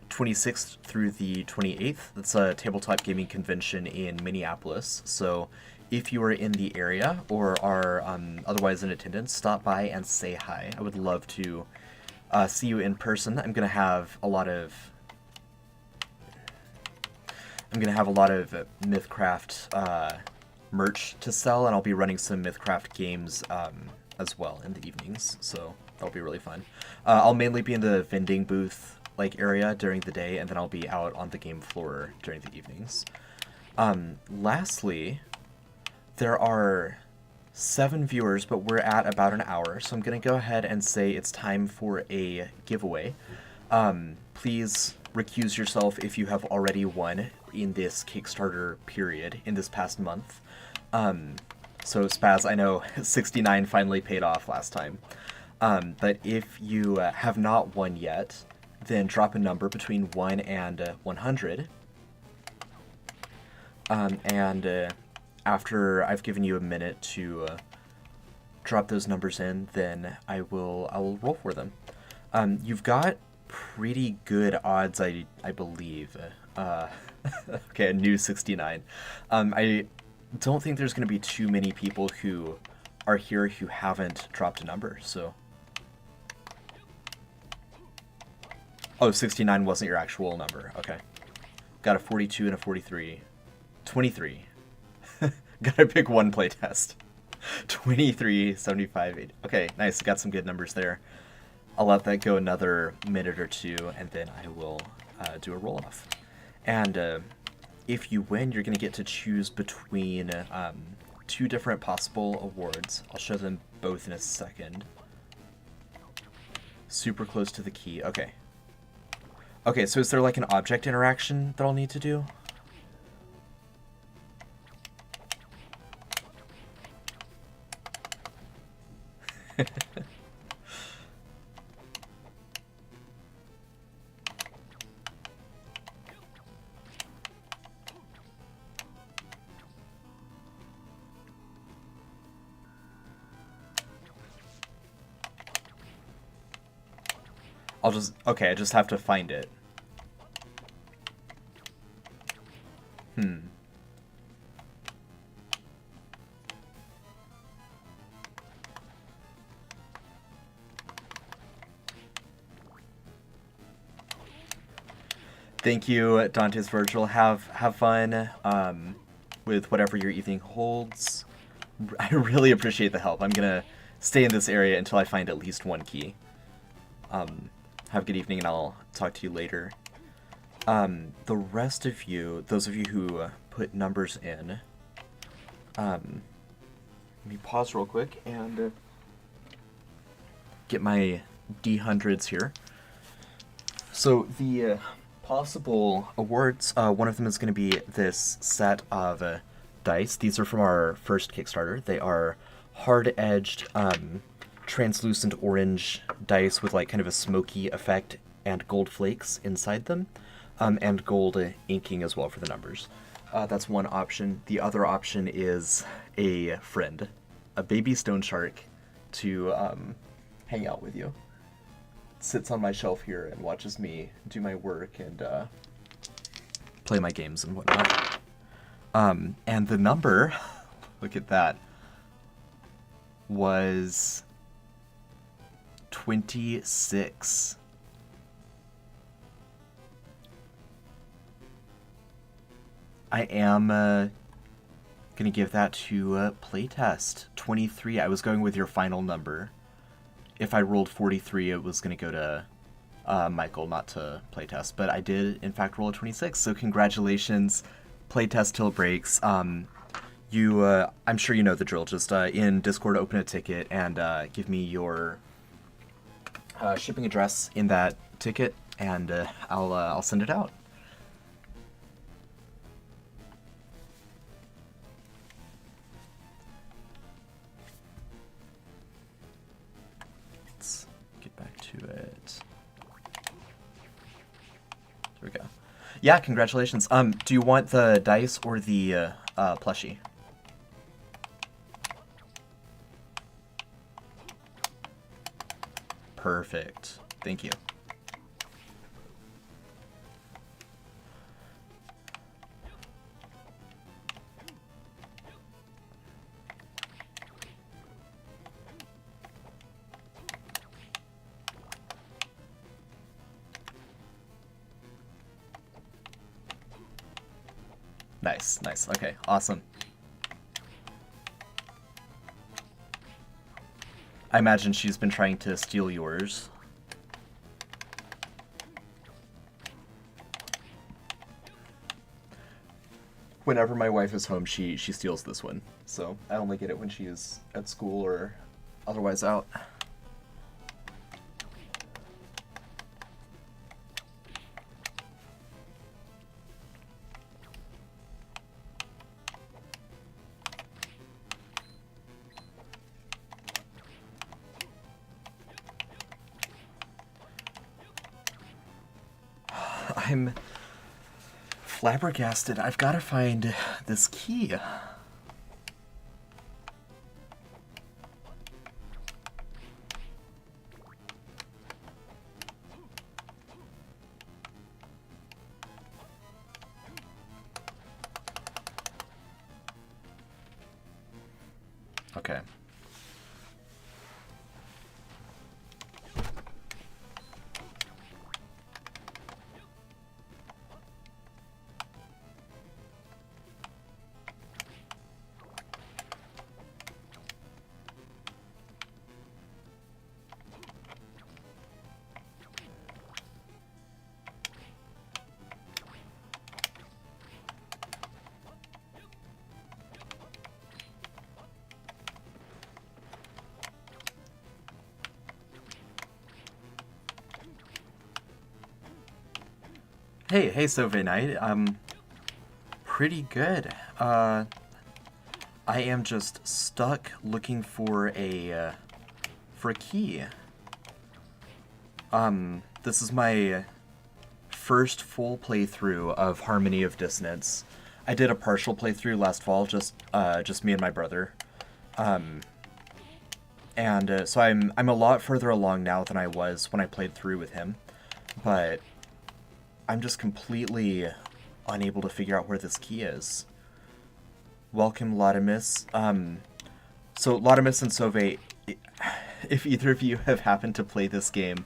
26th through the 28th. That's a tabletop gaming convention in Minneapolis, so if you are in the area or are otherwise in attendance, stop by and say hi. I would love to see you in person. I'm going to have a lot of Mythcraft merch to sell, and I'll be running some Mythcraft games as well in the evenings, so that'll be really fun. I'll mainly be in the vending booth area during the day, and then I'll be out on the game floor during the evenings. Lastly, there are 7 viewers, but we're at about an hour, so I'm going to go ahead and say it's time for a giveaway. Please recuse yourself if you have already won in this Kickstarter period, in this past month. So Spaz, I know 69 finally paid off last time. But if you have not won yet, then drop a number between 1 and 100. After I've given you a minute to drop those numbers in, then I will roll for them. You've got pretty good odds, I believe. Okay, a new 69. I don't think there's going to be too many people who are here who haven't dropped a number, so... Oh, 69 wasn't your actual number. Okay. Got a 42 and a 43. 23. Gotta pick one playtest. 23, 75, 80. Okay, nice. Got some good numbers there. I'll let that go another minute or two, and then I will do a roll-off. And if you win, you're going to get to choose between 2 different possible awards. I'll show them both in a second. Super close to the key. Okay. Okay, so is there an object interaction that I'll need to do? Okay, I just have to find it. Thank you, Dante's Virgil. Have fun with whatever your evening holds. I really appreciate the help. I'm gonna stay in this area until I find at least 1 key. Have a good evening, and I'll talk to you later. The rest of you, those of you who put numbers in, let me pause real quick and get my D100s here. So the possible awards. One of them is going to be this set of dice. These are from our first Kickstarter. They are hard-edged, translucent orange dice with like kind of a smoky effect and gold flakes inside them, and gold inking as well for the numbers. That's one option. The other option is a friend, a baby stone shark, to hang out with you. Sits on my shelf here and watches me do my work and play my games and whatnot. And the number, look at that, was 26. I am gonna give that to playtest. 23. I was going with your final number. If I rolled 43, it was gonna go to Michael, not to playtest. But I did, in fact, roll a 26. So congratulations, playtest till it breaks. I'm sure you know the drill. Just in Discord, open a ticket and give me your shipping address in that ticket, and I'll send it out. Let's get back to it. There we go. Yeah, congratulations. Do you want the dice or the plushie? Perfect. Thank you. Nice, nice. Okay, awesome. I imagine she's been trying to steal yours. Whenever my wife is home, she steals this one. So I only get it when she is at school or otherwise out. I'm flabbergasted. I've got to find this key. Okay. Hey, Sove Knight. Pretty good. I am just stuck looking for a key. This is my first full playthrough of Harmony of Dissonance. I did a partial playthrough last fall, just me and my brother. So I'm a lot further along now than I was when I played through with him, but I'm just completely unable to figure out where this key is. Welcome, Lotimus. So Lotimus and Sove, if either of you have happened to play this game,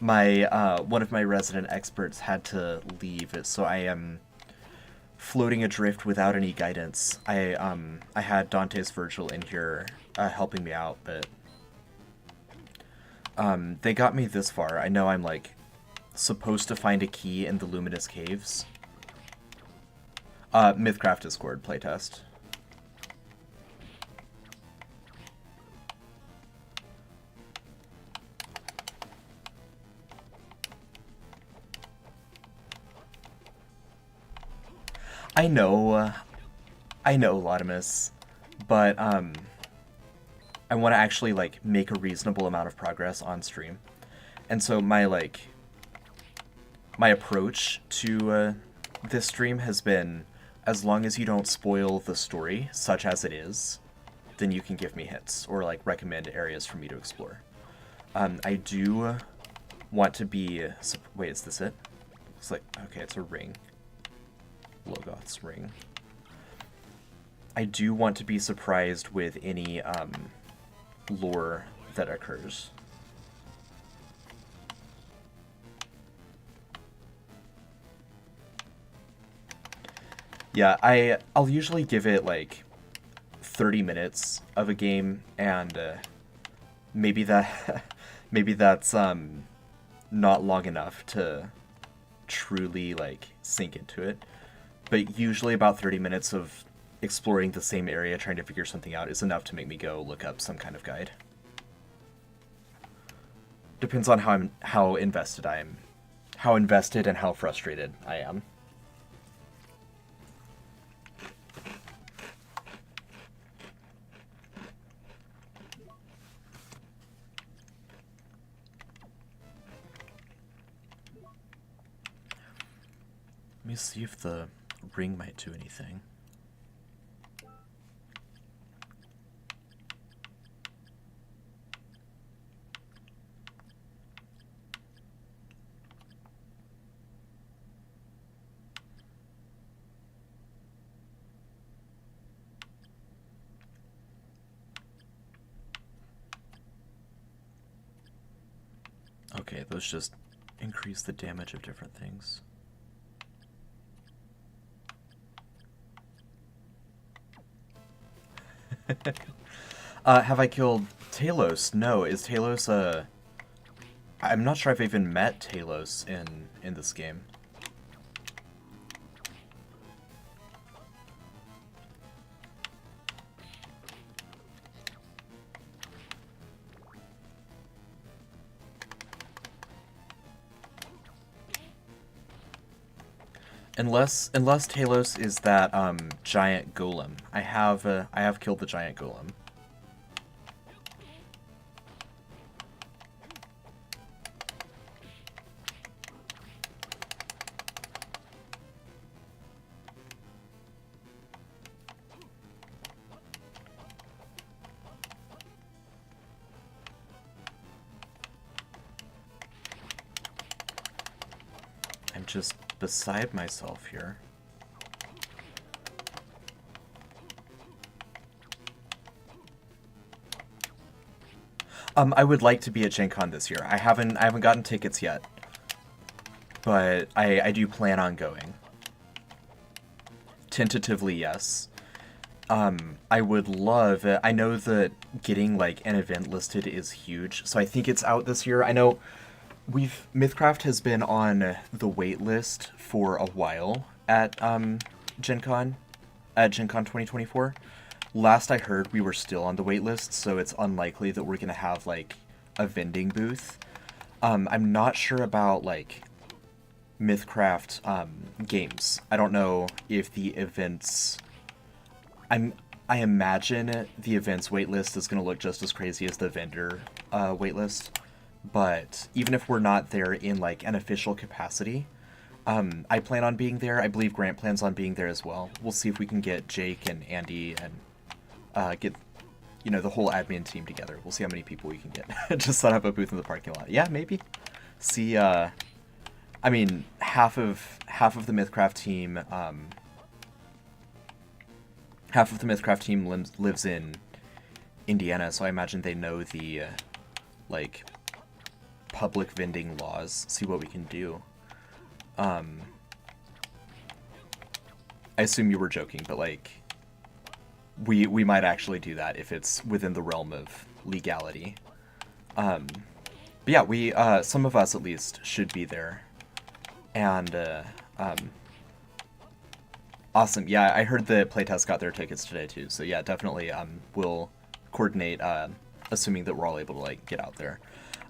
one of my resident experts had to leave, so I am floating adrift without any guidance. I had Dante's Virgil in here helping me out, but they got me this far. I know I'm like supposed to find a key in the Luminous Caves. Mythcraft Discord playtest. I know, Latimus, but I want to actually like make a reasonable amount of progress on stream, and so my approach to this stream has been, as long as you don't spoil the story, such as it is, then you can give me hits or like recommend areas for me to explore. I do want to be. Wait, is this it? It's like, okay, it's a ring. Logoth's ring. I do want to be surprised with any lore that occurs. Yeah, I'll usually give it like 30 minutes of a game, and maybe that's not long enough to truly like sink into it. But usually about 30 minutes of exploring the same area, trying to figure something out, is enough to make me go look up some kind of guide. Depends on how invested I am, how invested and how frustrated I am. Let me see if the ring might do anything. Okay, those just increase the damage of different things. Have I killed Talos? No. Is Talos I'm not sure I've even met Talos in this game. Unless Talos is that giant golem. I have killed the giant golem. I'm just beside myself here. I would like to be at Gen Con this year. I haven't gotten tickets yet, but I do plan on going. Tentatively, yes. I would love. I know that getting like an event listed is huge, so I think it's out this year. I know Mythcraft has been on the wait list for a while at Gen Con 2024. Last I heard, we were still on the wait list, so it's unlikely that we're gonna have like a vending booth. I'm not sure about like Mythcraft games. I don't know if the events. I imagine the events waitlist is going to look just as crazy as the vendor waitlist, but even if we're not there in like an official capacity, I plan on being there. I believe Grant plans on being there as well. We'll see if we can get Jake and Andy and get the whole admin team together. We'll see how many people we can get. Just set up a booth in the parking lot. Yeah, maybe. See, I mean, half of the Mythcraft team. Half of the Mythcraft team lives in Indiana, so I imagine they know the like public vending laws. See what we can do. I assume you were joking, but like we might actually do that if it's within the realm of legality. But yeah, we some of us at least should be there, and awesome. Yeah, I heard the playtest got their tickets today too. So yeah, definitely we'll coordinate assuming that we're all able to like get out there.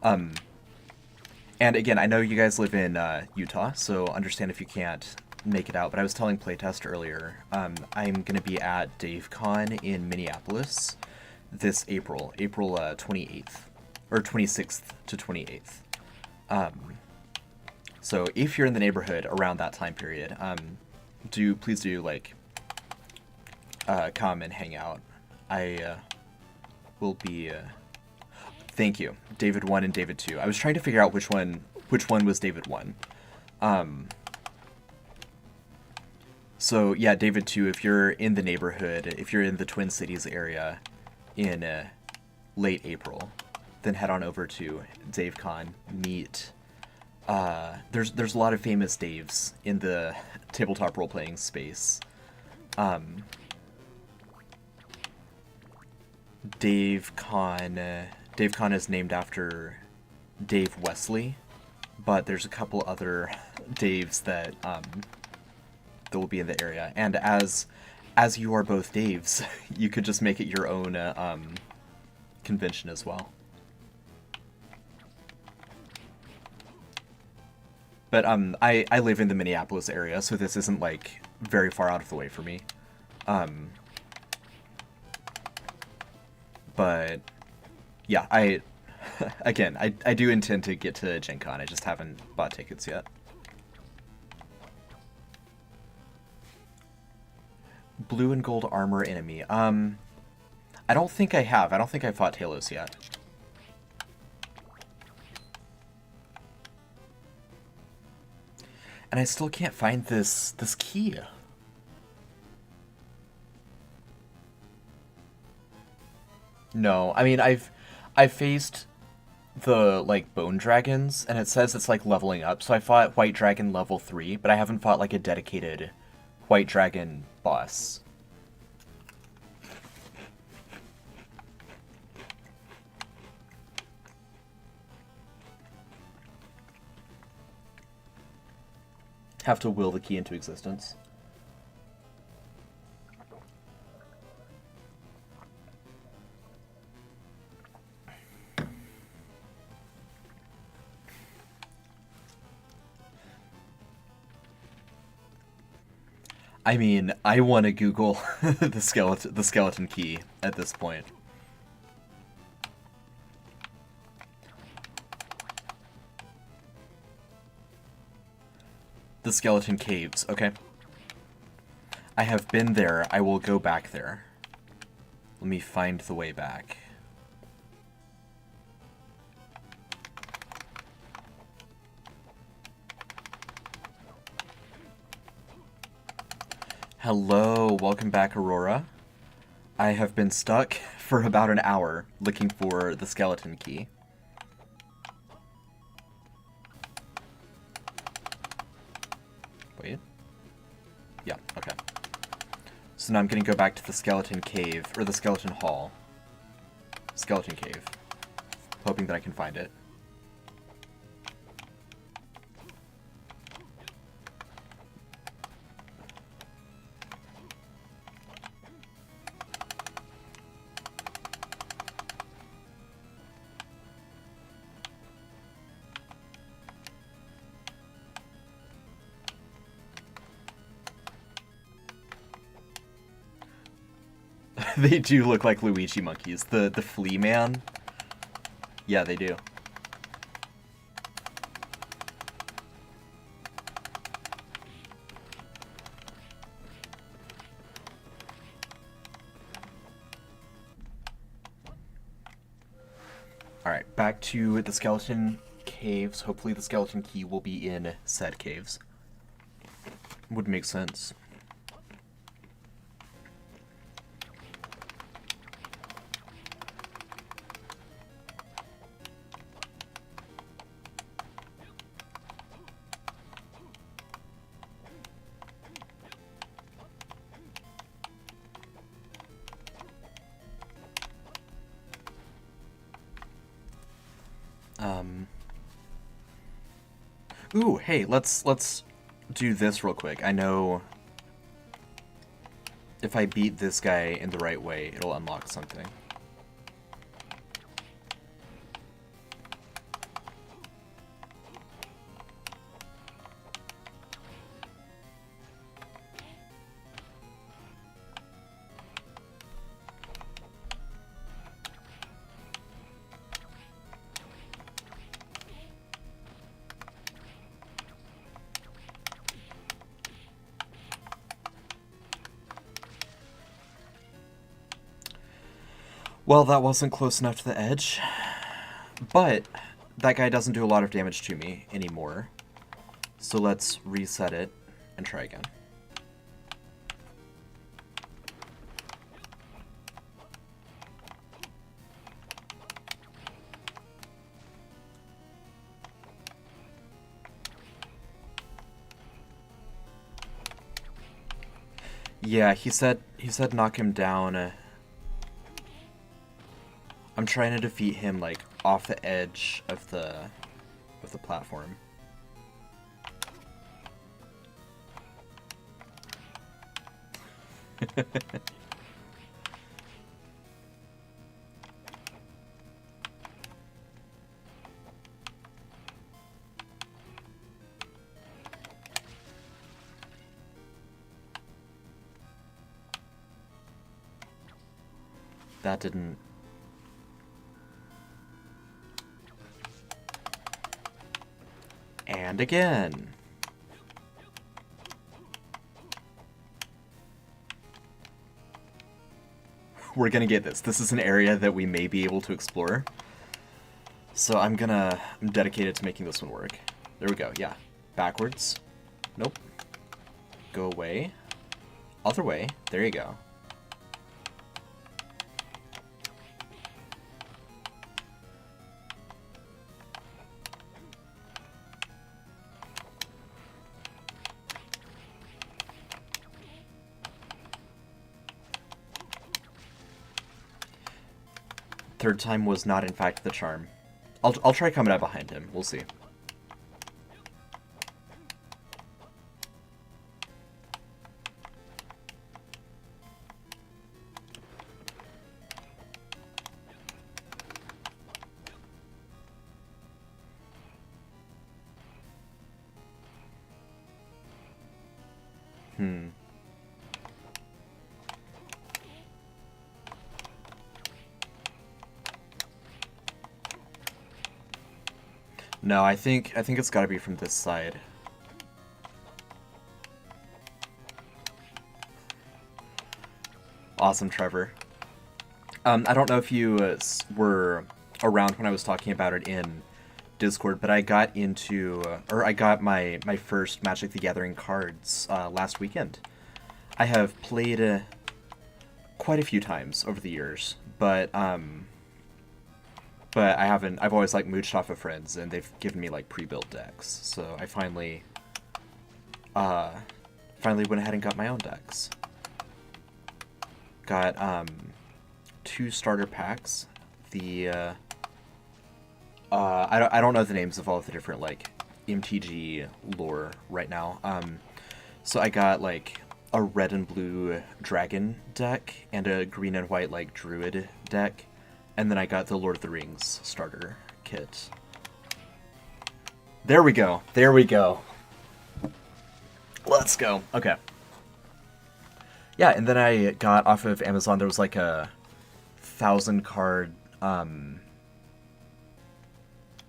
And again, I know you guys live in Utah, so understand if you can't make it out, but I was telling Playtest earlier, I'm going to be at DaveCon in Minneapolis this April, April 28th, or 26th to 28th. So if you're in the neighborhood around that time period, please do, like, come and hang out. I will be... Thank you, David 1 and David 2. I was trying to figure out which one was David 1. So yeah, David 2, if you're in the neighborhood, if you're in the Twin Cities area in late April, then head on over to DaveCon, meet... there's a lot of famous Daves in the tabletop role-playing space. DaveCon is named after Dave Wesley, but there's a couple other Daves that will be in the area. And as you are both Daves, you could just make it your own convention as well. But I live in the Minneapolis area, so this isn't, like, very far out of the way for me. But yeah, I do intend to get to Gen Con. I just haven't bought tickets yet. Blue and gold armor enemy. I don't think I have. I don't think I fought Talos yet. And I still can't find this key. No, I mean, I've faced the, like, bone dragons, and it says it's, like, leveling up. So I fought White Dragon level 3, but I haven't fought, like, a dedicated White Dragon boss. Have to will the key into existence. I mean, I want to Google the skeleton key at this point. The skeleton caves, okay. I have been there. I will go back there. Let me find the way back. Hello, welcome back, Aurora. I have been stuck for about an hour looking for the skeleton key. Wait. Yeah, okay. So now I'm gonna go back to the skeleton cave, or the skeleton hall. Skeleton cave. Hoping that I can find it. They do look like Luigi monkeys. The flea man. Yeah, they do. Alright, back to the skeleton caves. Hopefully the skeleton key will be in said caves. Would make sense. Ooh, hey, let's do this real quick. I know if I beat this guy in the right way, it'll unlock something. Well, that wasn't close enough to the edge, but that guy doesn't do a lot of damage to me anymore. So let's reset it and try again. Yeah, he said knock him down. I'm trying to defeat him like off the edge of the platform. That didn't... And again. We're gonna get this. This is an area that we may be able to explore. So I'm dedicated to making this one work. There we go, yeah. Backwards. Nope. Go away. Other way. There you go. Third time was not in fact the charm. I'll try coming out behind him. We'll see. No, I think it's got to be from this side. Awesome, Trevor. I don't know if you were around when I was talking about it in Discord, but I got I got my first Magic the Gathering cards last weekend. I have played quite a few times over the years, but I haven't. I've always like mooched off of friends, and they've given me like pre-built decks. So I finally went ahead and got my own decks. Got 2 starter packs. I don't know the names of all of the different like MTG lore right now. So I got like a red and blue dragon deck and a green and white like druid deck. And then I got the Lord of the Rings starter kit. There we go. There we go. Let's go. Okay. Yeah, and then I got off of Amazon, there was like a 1,000 card,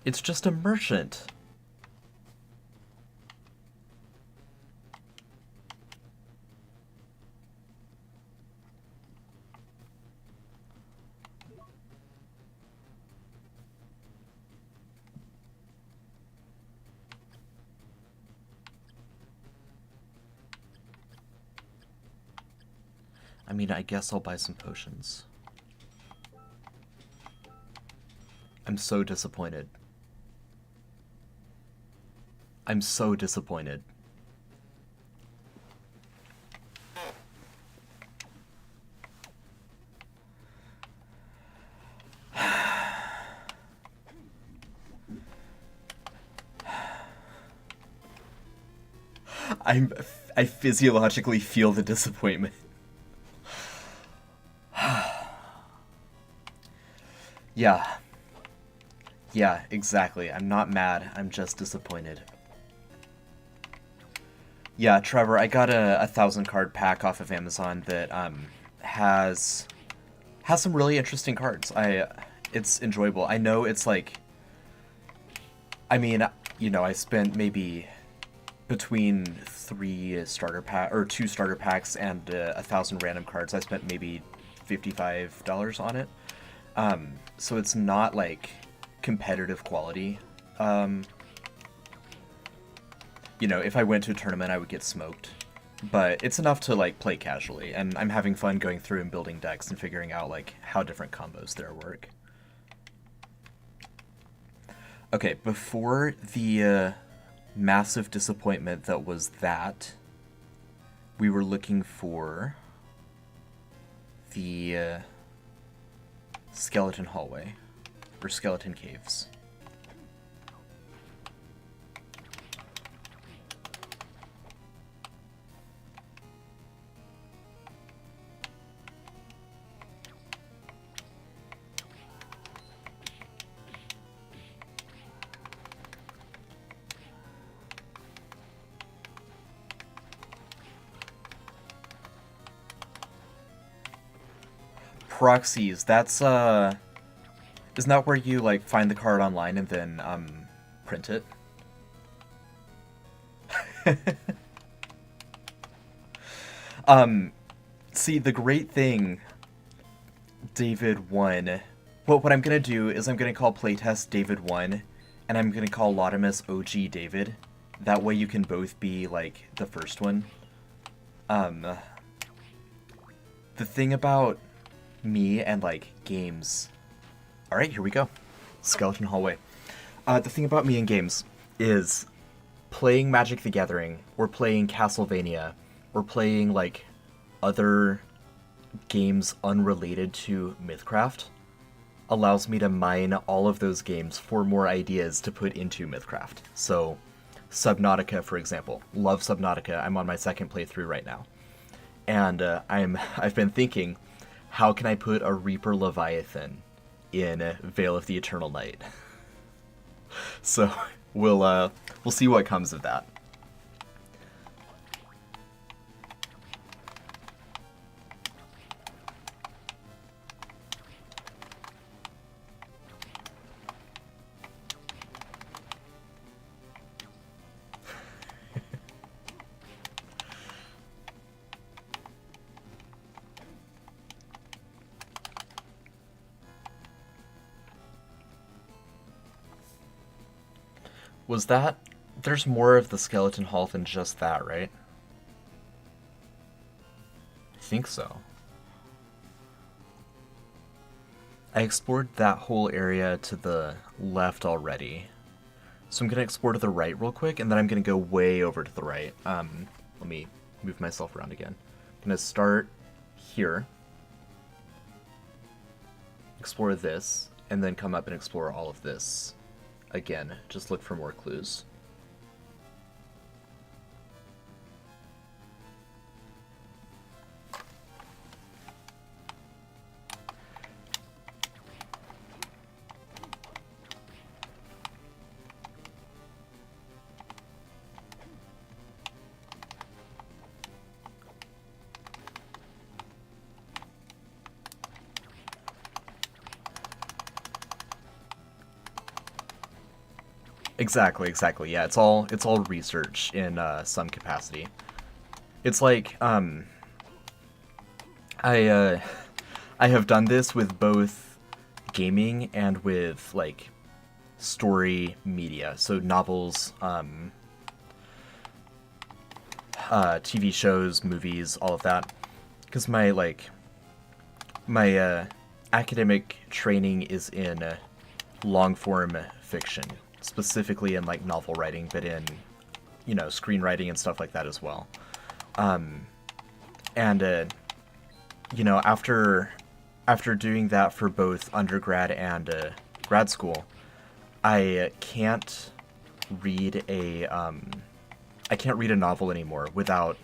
it's just a merchant. I mean, I guess I'll buy some potions. I'm so disappointed. I'm so disappointed. I physiologically feel the disappointment. Yeah. Yeah, exactly. I'm not mad. I'm just disappointed. Yeah, Trevor, I got a 1,000 card pack off of Amazon that has some really interesting cards. It's enjoyable. I know it's like, I mean, you know, I spent maybe between 2 starter packs and 1,000 random cards. I spent maybe $55 on it. So it's not like competitive quality. Um, if I went to a tournament, I would get smoked. But it's enough to like play casually, and I'm having fun going through and building decks and figuring out like how different combos there work. Okay, before the massive disappointment that was that, we were looking for the skeleton hallway, or skeleton caves. Proxies, that's isn't that where you like find the card online and then print it? See, the great thing, David 1, what I'm gonna do is I'm gonna call playtest David 1, and I'm gonna call Laudamus OG David. That way you can both be like the first one. The thing about me and like games. All right, here we go. Skeleton hallway. The thing about me and games is playing Magic the Gathering or playing Castlevania or playing like other games unrelated to Mythcraft allows me to mine all of those games for more ideas to put into Mythcraft. So Subnautica, for example. Love Subnautica. I'm on my second playthrough right now. And I've been thinking, how can I put a Reaper Leviathan in Veil of the Eternal Night? So we'll see what comes of that. Was that... There's more of the skeleton hall than just that, right? I think so. I explored that whole area to the left already. So I'm going to explore to the right real quick, and then I'm going to go way over to the right. Let me move myself around again. I'm going to start here. Explore this, and then come up and explore all of this. Again, just look for more clues. Exactly. Yeah, it's all research in some capacity. It's like I have done this with both gaming and with like story media, so novels, TV shows, movies, all of that. Because my academic training is in long form fiction, specifically in like novel writing, but in screenwriting and stuff like that as well. After doing that for both undergrad and grad school, I can't read a novel anymore without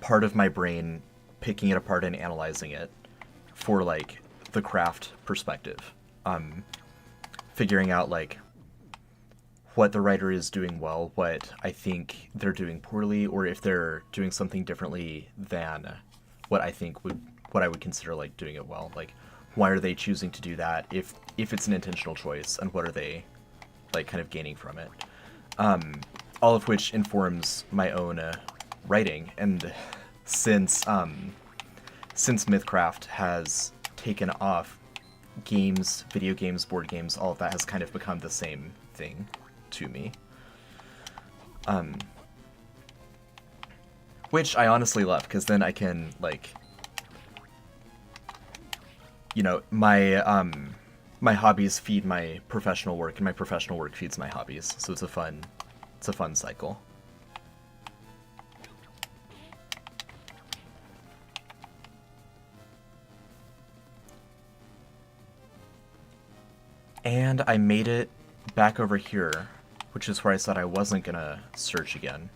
part of my brain picking it apart and analyzing it for like the craft perspective. Figuring out like what the writer is doing well, what I think they're doing poorly, or if they're doing something differently than what I would consider like doing it well. Like, why are they choosing to do that if it's an intentional choice, and what are they like kind of gaining from it? All of which informs my own writing. And since Mythcraft has taken off, games, video games, board games, all of that has kind of become the same thing to me. Which I honestly love, because then I can, like, you know, my hobbies feed my professional work, and my professional work feeds my hobbies. So it's a fun cycle. And I made it back over here, which is where I said I wasn't gonna search again.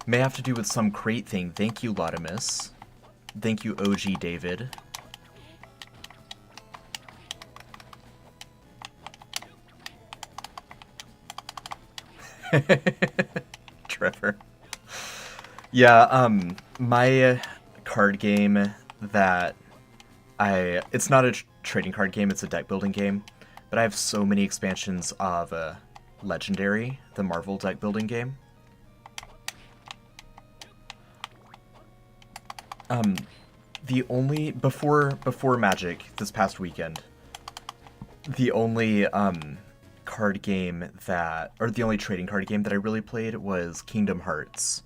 May have to do with some crate thing. Thank you, Lotimus. Thank you, OG David. Trevor. Yeah, my card game that it's not a trading card game, it's a deck building game, but I have so many expansions of Legendary, the Marvel deck building game. The only before Magic this past weekend, the only card game the only trading card game that I really played was Kingdom Hearts,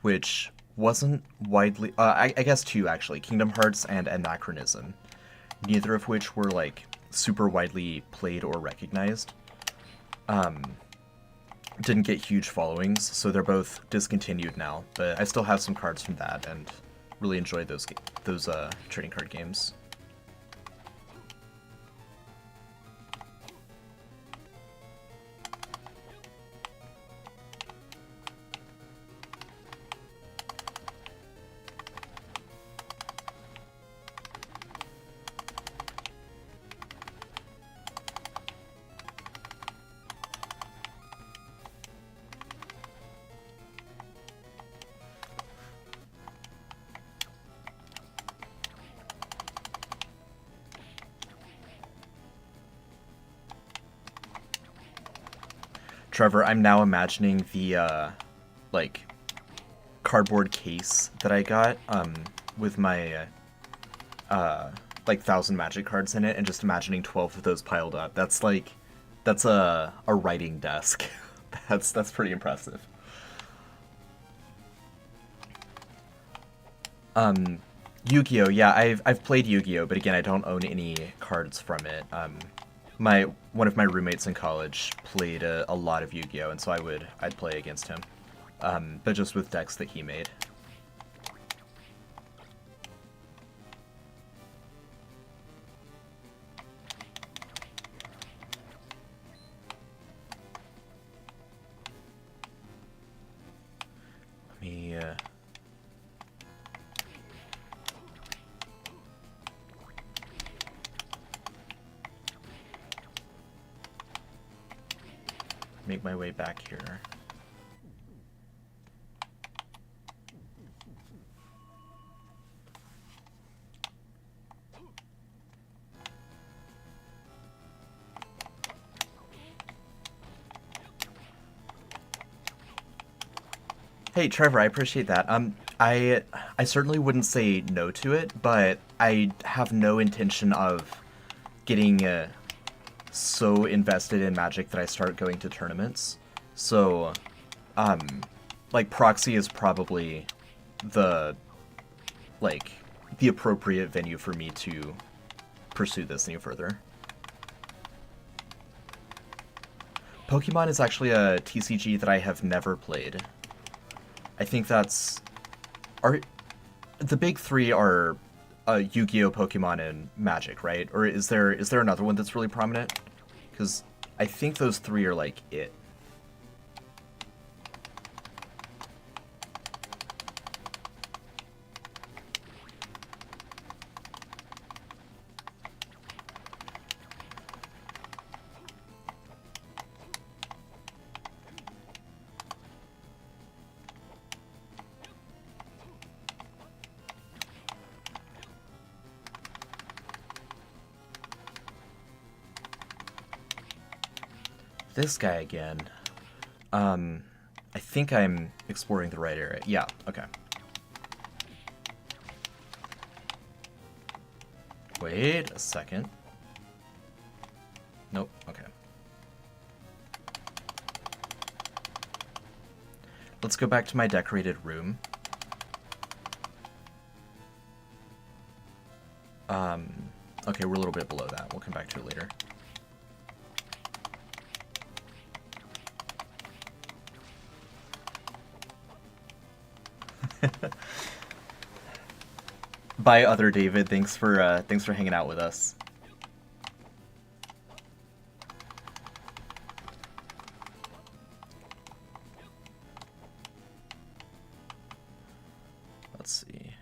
which wasn't widely I guess two actually, Kingdom Hearts and Anachronism, neither of which were like super widely played or recognized. Didn't get huge followings, so they're both discontinued now, but I still have some cards from that and really enjoyed those trading card games. Trevor, I'm now imagining the like cardboard case that I got with my like 1,000 Magic cards in it, and just imagining 12 of those piled up. That's a writing desk. That's pretty impressive. Yu-Gi-Oh! Yeah, I've played Yu-Gi-Oh! But again, I don't own any cards from it. One of my roommates in college played a lot of Yu-Gi-Oh! And so I'd play against him, but just with decks that he made. Let me make my way back here. Hey Trevor, I appreciate that. I certainly wouldn't say no to it, but I have no intention of getting so invested in Magic that I start going to tournaments. So, like, Proxy is probably the appropriate venue for me to pursue this any further. Pokemon is actually a TCG that I have never played. I think the big three are Yu-Gi-Oh, Pokemon, and Magic, right? Or is there another one that's really prominent? Because I think those three are like it. This guy again. I think I'm exploring the right area. Yeah, okay. Wait a second. Nope, okay. Let's go back to my decorated room. Okay, we're a little bit below that. We'll come back to it later. Bye, other David. Thanks for hanging out with us. Let's see.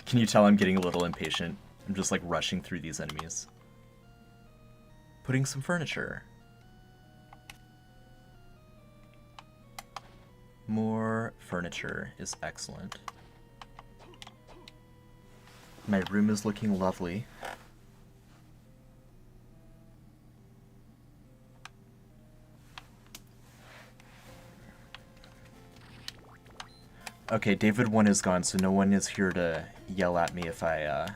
Can you tell I'm getting a little impatient? I'm just like rushing through these enemies. Putting some furniture. More furniture is excellent. My room is looking lovely. Okay, David 1 is gone, so no one is here to yell at me if I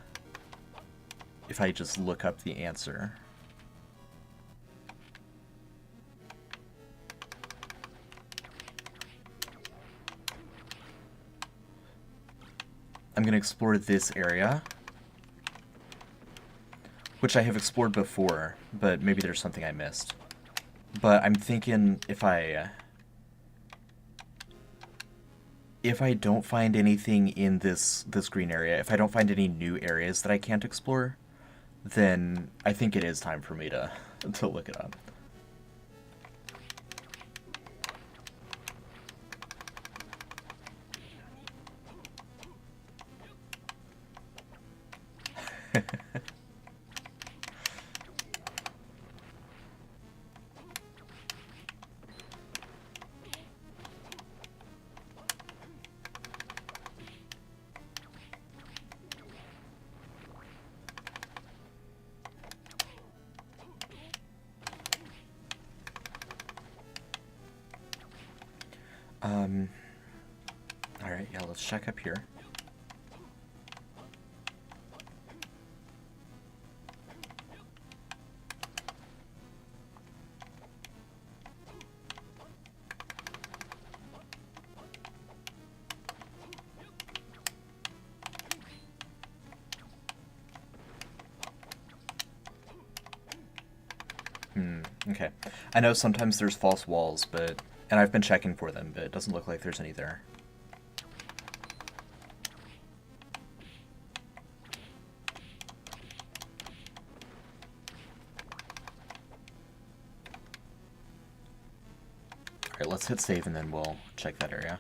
just look up the answer. I'm gonna explore this area, which I have explored before, but maybe there's something I missed. But I'm thinking if I don't find anything in this green area, if I don't find any new areas that I can't explore, then I think it is time for me to look it up. Alright, yeah, let's check up here. Okay. I know sometimes there's false walls, and I've been checking for them, but it doesn't look like there's any there. Alright, let's hit save and then we'll check that area.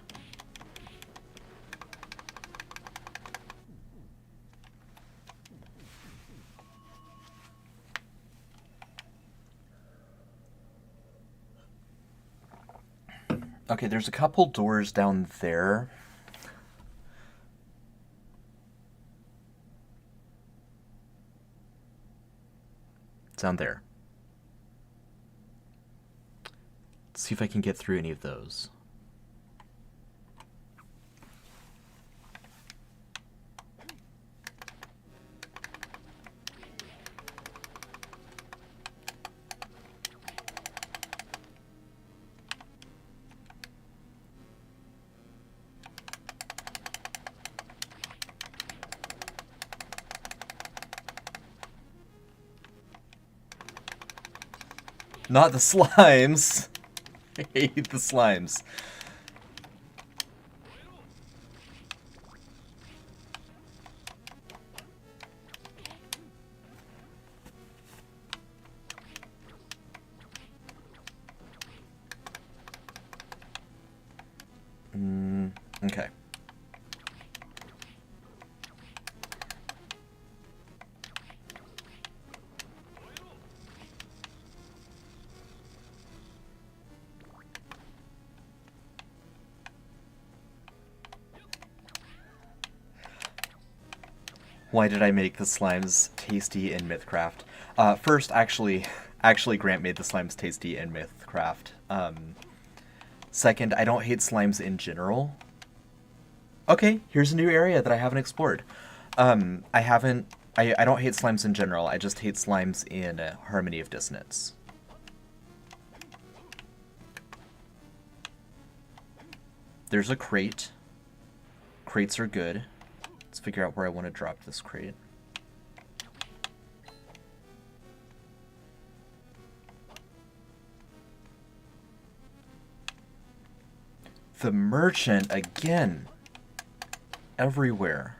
Okay, there's a couple doors down there. Down there. Let's see if I can get through any of those. Not the slimes. I hate the slimes. Okay. Why did I make the slimes tasty in Mythcraft? First, actually, Grant made the slimes tasty in Mythcraft. Second, I don't hate slimes in general. Okay, here's a new area that I haven't explored. I don't hate slimes in general. I just hate slimes in Harmony of Dissonance. There's a crate. Crates are good. Let's figure out where I want to drop this crate. The merchant again. Everywhere.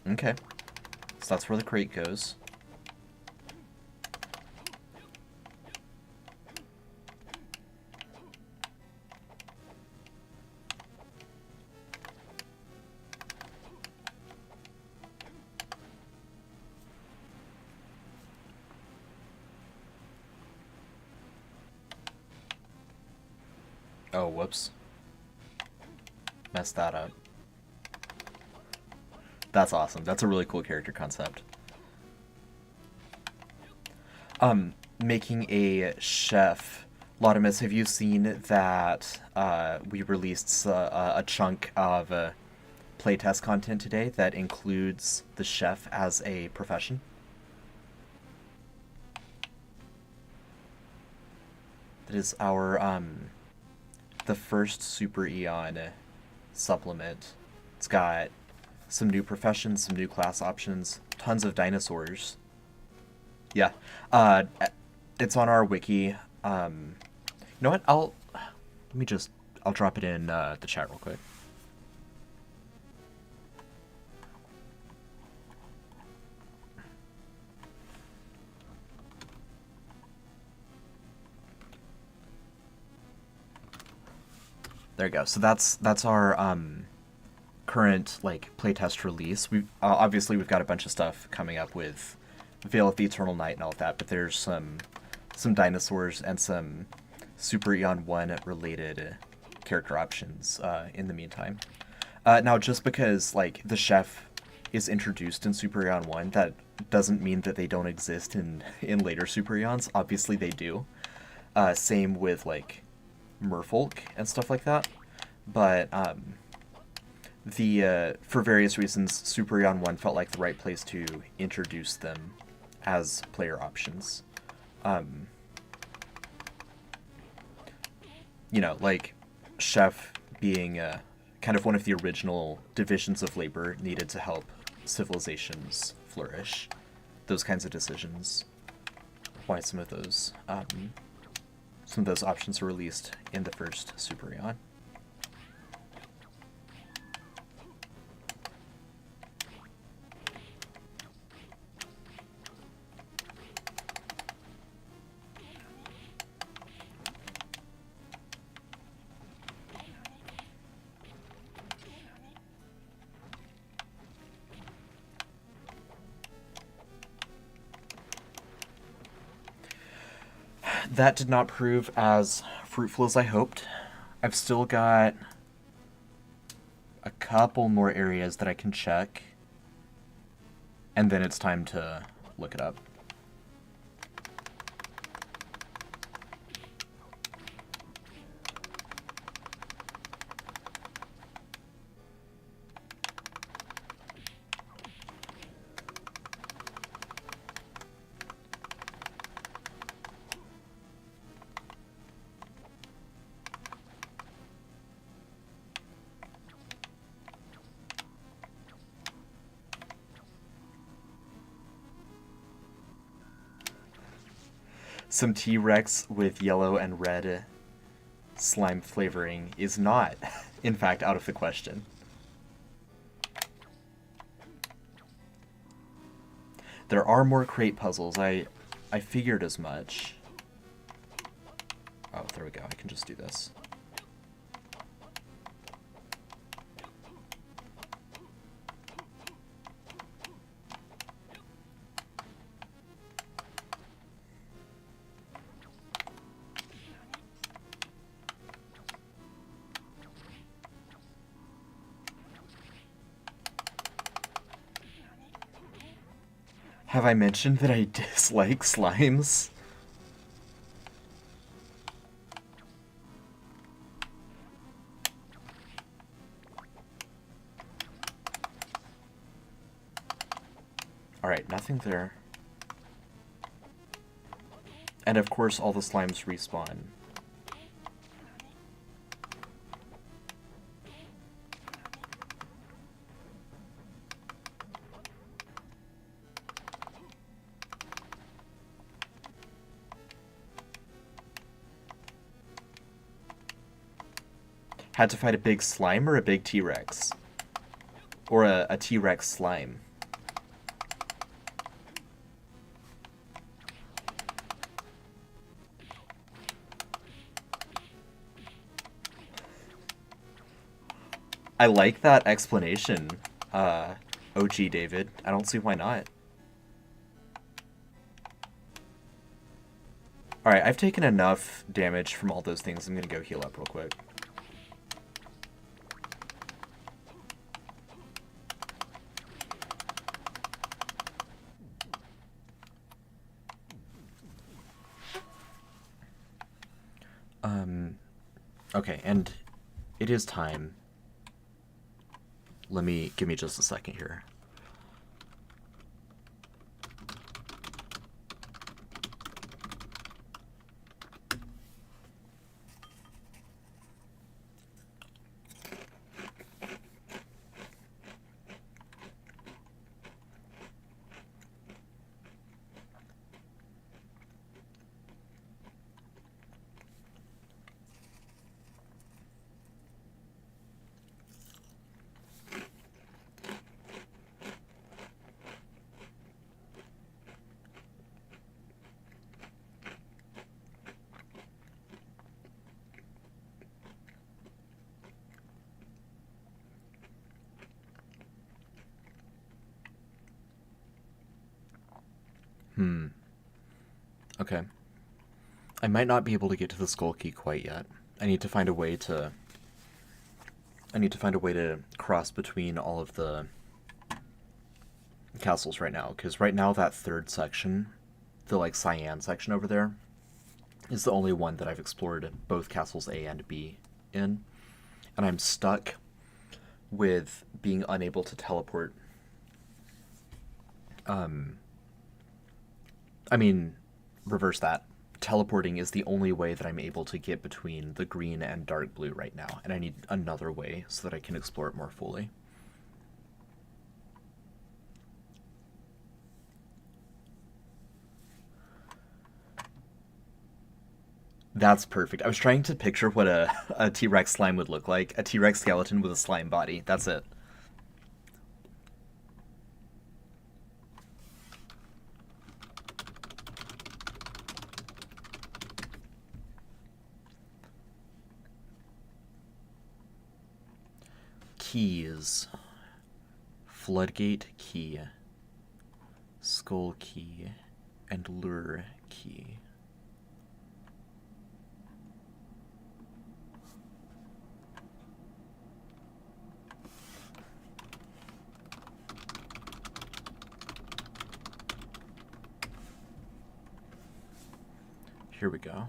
Okay. So that's where the crate goes. Oh, whoops. Messed that up. That's awesome. That's a really cool character concept. Making a chef. Laudamus, have you seen that we released a chunk of playtest content today that includes the chef as a profession? That is our the first Super Eon supplement. It's got some new professions, some new class options, tons of dinosaurs. Yeah, it's on our wiki. You know what? I'll drop it in the chat real quick. There you go. So that's our current like playtest release. We obviously we've got a bunch of stuff coming up with Veil of the Eternal Night and all of that, but there's some dinosaurs and some Super Eon 1 related character options in the meantime. Now, just because like the chef is introduced in Super Eon 1, that doesn't mean that they don't exist in later Super Eons. Obviously they do. Same with like merfolk and stuff like that. But for various reasons, Super Eon 1 felt like the right place to introduce them as player options. You know, like chef being kind of one of the original divisions of labor needed to help civilizations flourish. Those kinds of decisions. Why some of those options were released in the first Super Eon. That did not prove as fruitful as I hoped. I've still got a couple more areas that I can check, and then it's time to look it up. Some T-Rex with yellow and red slime flavoring is not, in fact, out of the question. There are more crate puzzles. I I figured as much. Oh, there we go. I can just do this. Have I mentioned that I dislike slimes? Alright, nothing there. And of course all the slimes respawn. Had to fight a big slime or a big T-Rex? Or a T-Rex slime? I like that explanation, OG David. I don't see why not. Alright, I've taken enough damage from all those things. I'm gonna go heal up real quick. Okay, and it is time. Give me just a second here. Okay. I might not be able to get to the skull key quite yet. I need to find a way to cross between all of the castles right now, because right now that third section, the like cyan section over there, is the only one that I've explored both castles A and B in, and I'm stuck with being unable to teleport. I mean, reverse that. Teleporting is the only way that I'm able to get between the green and dark blue right now, and I need another way so that I can explore it more fully. That's perfect. I was trying to picture what a T-Rex slime would look like. A T-Rex skeleton with a slime body. That's it. Keys. Floodgate key. Skull key. And lure key. Here we go.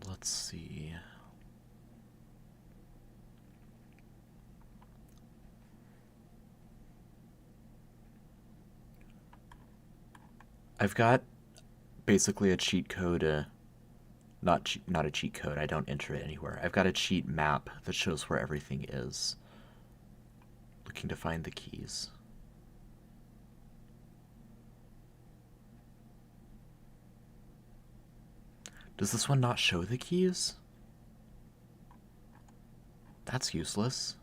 Let's see. I've got basically a cheat code, not a cheat code, I don't enter it anywhere. I've got a cheat map that shows where everything is. looking to find the keys. Does this one not show the keys? That's useless.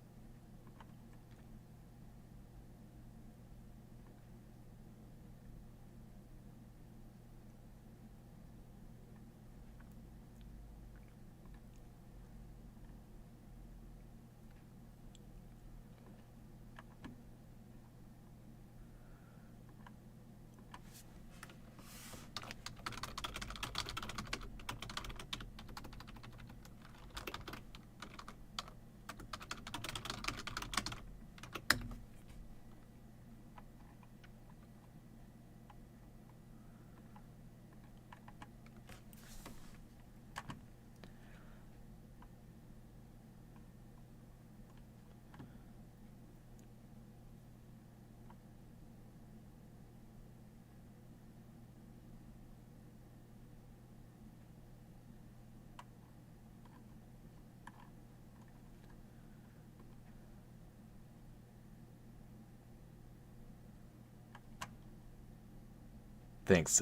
Thanks.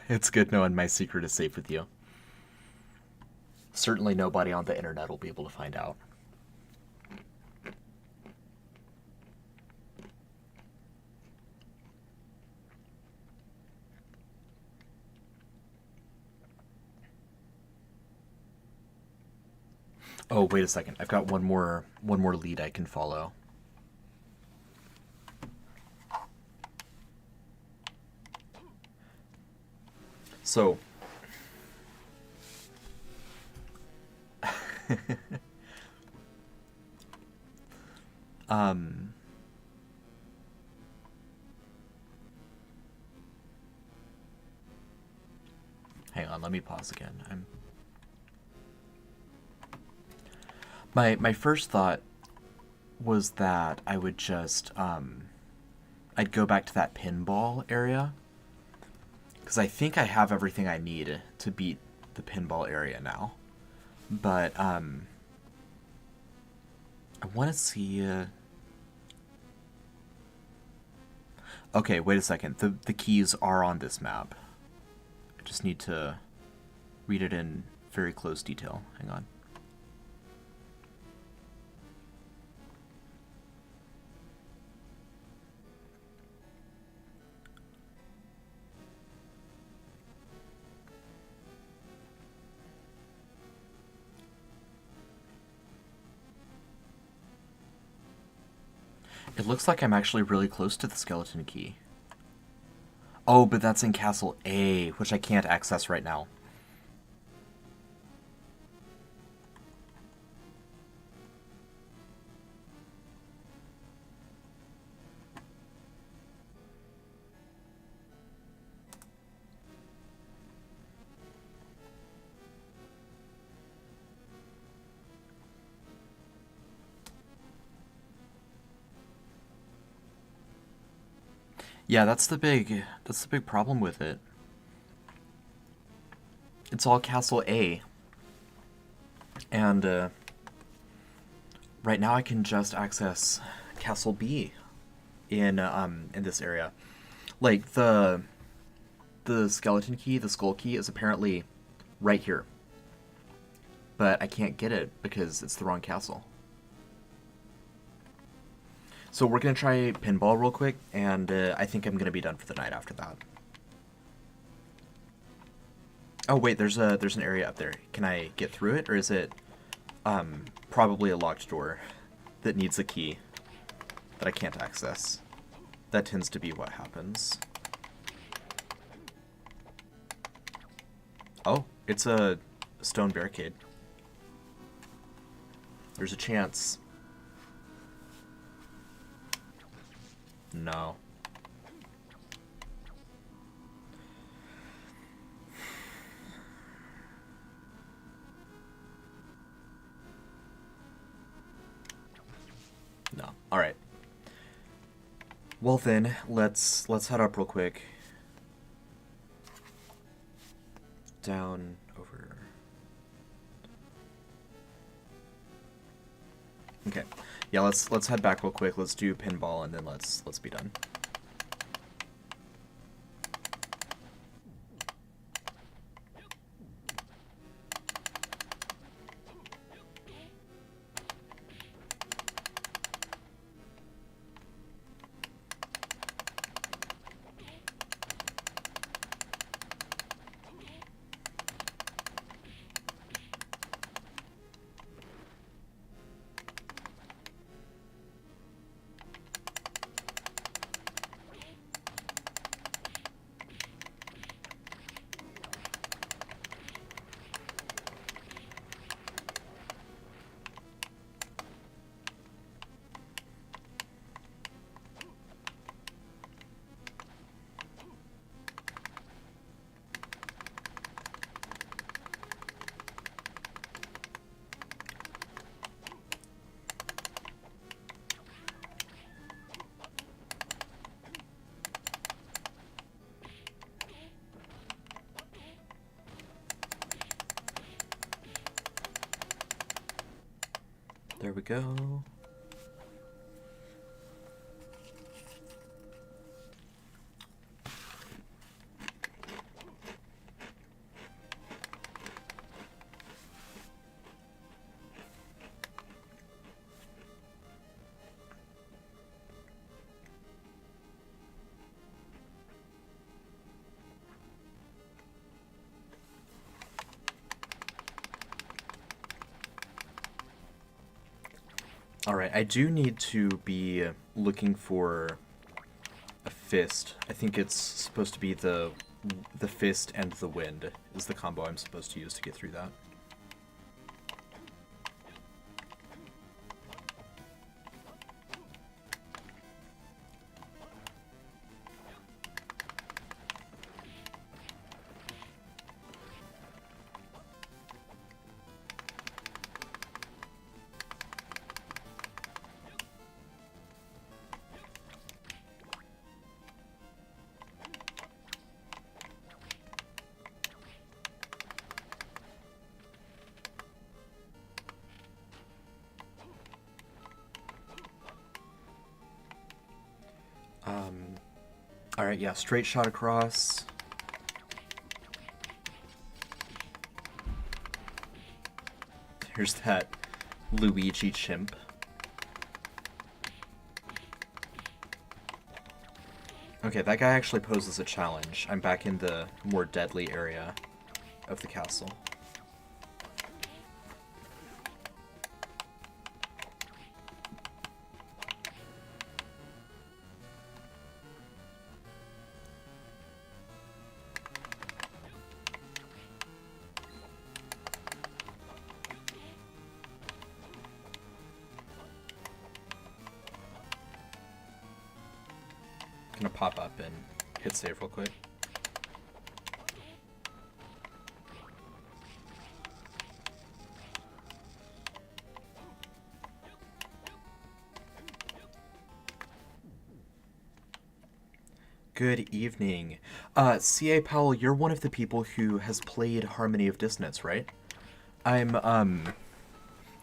It's good knowing my secret is safe with you. Certainly nobody on the internet will be able to find out. Oh, wait a second. I've got one more lead I can follow. So, hang on, let me pause again. My first thought was that I would just I'd go back to that pinball area, because I think I have everything I need to beat the pinball area now. But I want to see. Okay, wait a second. The keys are on this map. I just need to read it in very close detail. Hang on. It looks like I'm actually really close to the skeleton key. Oh, but that's in Castle A, which I can't access right now. Yeah, that's the big problem with it. It's all Castle A. And right now I can just access Castle B in this area. Like the skeleton key, the skull key is apparently right here. But I can't get it because it's the wrong castle. So we're going to try pinball real quick, and I think I'm going to be done for the night after that. Oh wait, there's an area up there. Can I get through it, or is it probably a locked door that needs a key that I can't access? That tends to be what happens. Oh, it's a stone barricade. There's a chance. No. No. All right. Well then, let's head up real quick. Down over. Okay. Yeah, let's head back real quick. Let's do pinball and then let's be done. There we go. Alright, I do need to be looking for a fist. I think it's supposed to be the fist and the wind is the combo I'm supposed to use to get through that. Alright, yeah, straight shot across. Here's that Luigi chimp. Okay, that guy actually poses a challenge. I'm back in the more deadly area of the castle. Gonna pop up and hit save real quick. Good evening. C.A. Powell, you're one of the people who has played Harmony of Dissonance, right? I'm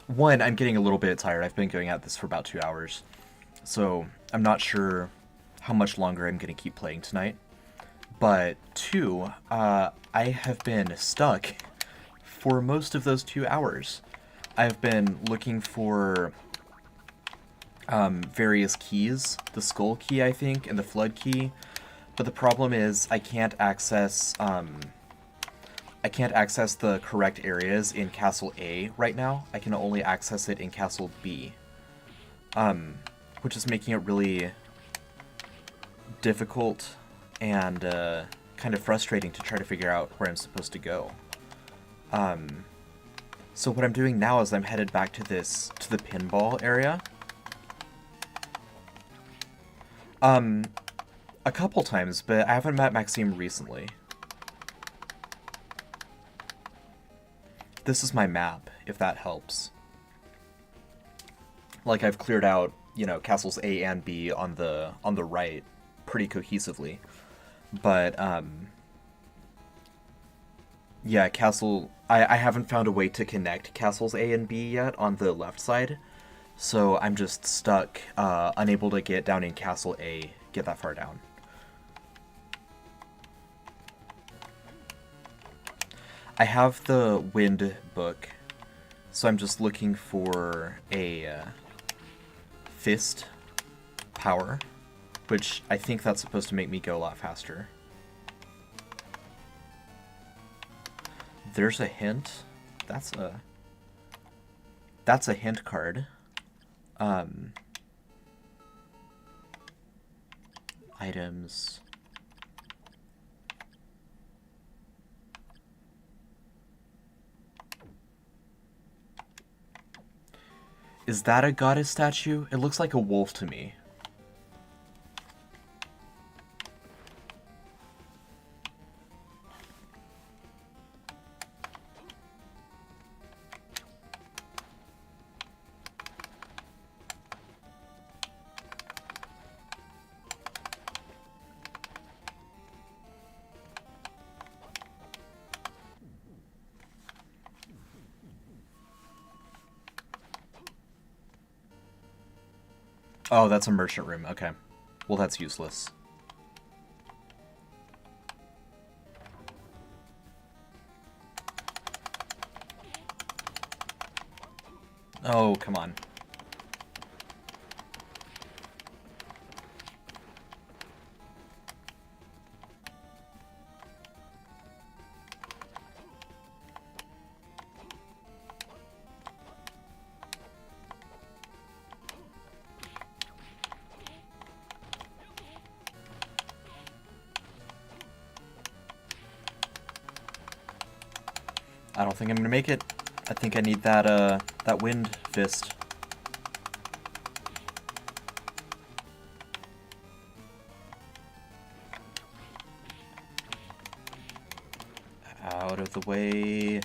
getting a little bit tired. I've been going at this for about 2 hours. So, I'm not sure how much longer I'm going to keep playing tonight. But 2, I have been stuck for most of those 2 hours. I've been looking for various keys, the skull key, I think, and the flood key. But the problem is I can't access the correct areas in Castle A right now. I can only access it in Castle B, which is making it really difficult and kind of frustrating to try to figure out where I'm supposed to go. So what I'm doing now is I'm headed back to the pinball area. A couple times, but I haven't met Maxime recently. This is my map, if that helps. Like, I've cleared out, you know, castles A and B on the right pretty cohesively. But, yeah, I haven't found a way to connect castles A and B yet on the left side. So I'm just stuck, unable to get down in Castle A, get that far down. I have the Wind book, so I'm just looking for a fist power, which I think that's supposed to make me go a lot faster. There's a hint. That's a hint card. Items. Is that a goddess statue? It looks like a wolf to me. Oh, that's a merchant room. Okay. Well, that's useless. Oh, come on. I don't think I'm gonna make it. I think I need that wind fist. Out of the way.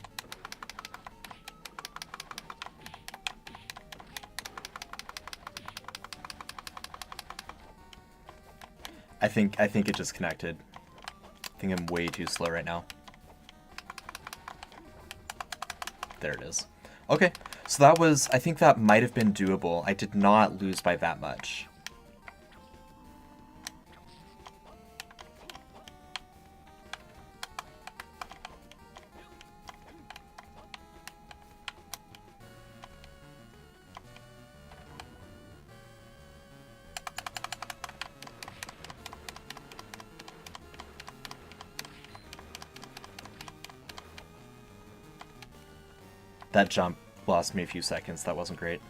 I think it just connected. I think I'm way too slow right now. There it is. Okay, so that was, I think that might have been doable. I did not lose by that much. That jump lost me a few seconds. That wasn't great.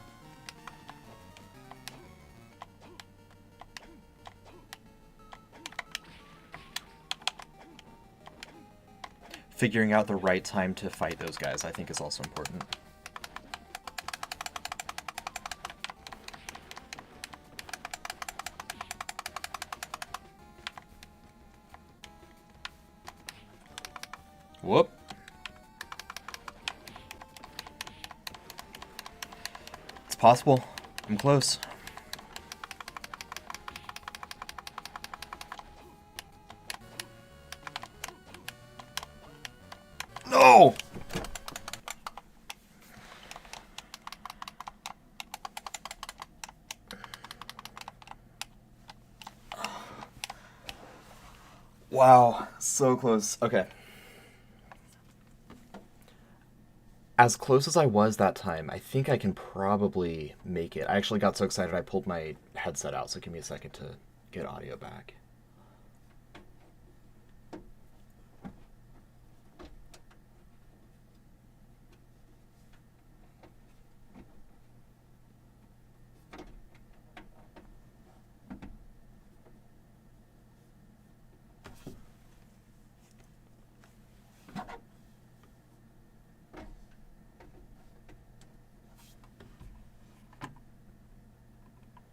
Figuring out the right time to fight those guys, I think, is also important. Whoop. It's possible. I'm close. No! Wow, so close. Okay. As close as I was that time, I think I can probably make it. I actually got so excited I pulled my headset out, so give me a second to get audio back.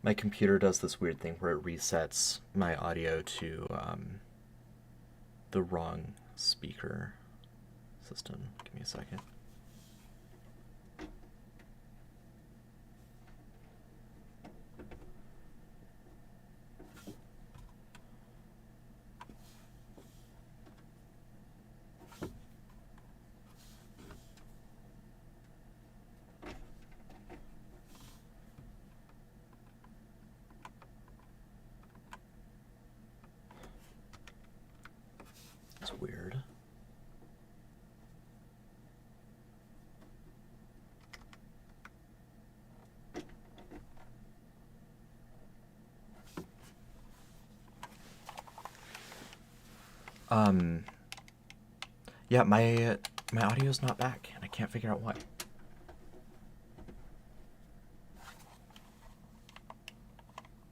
My computer does this weird thing where it resets my audio to the wrong speaker system. Give me a second. Um, yeah, my audio's not back, and I can't figure out why.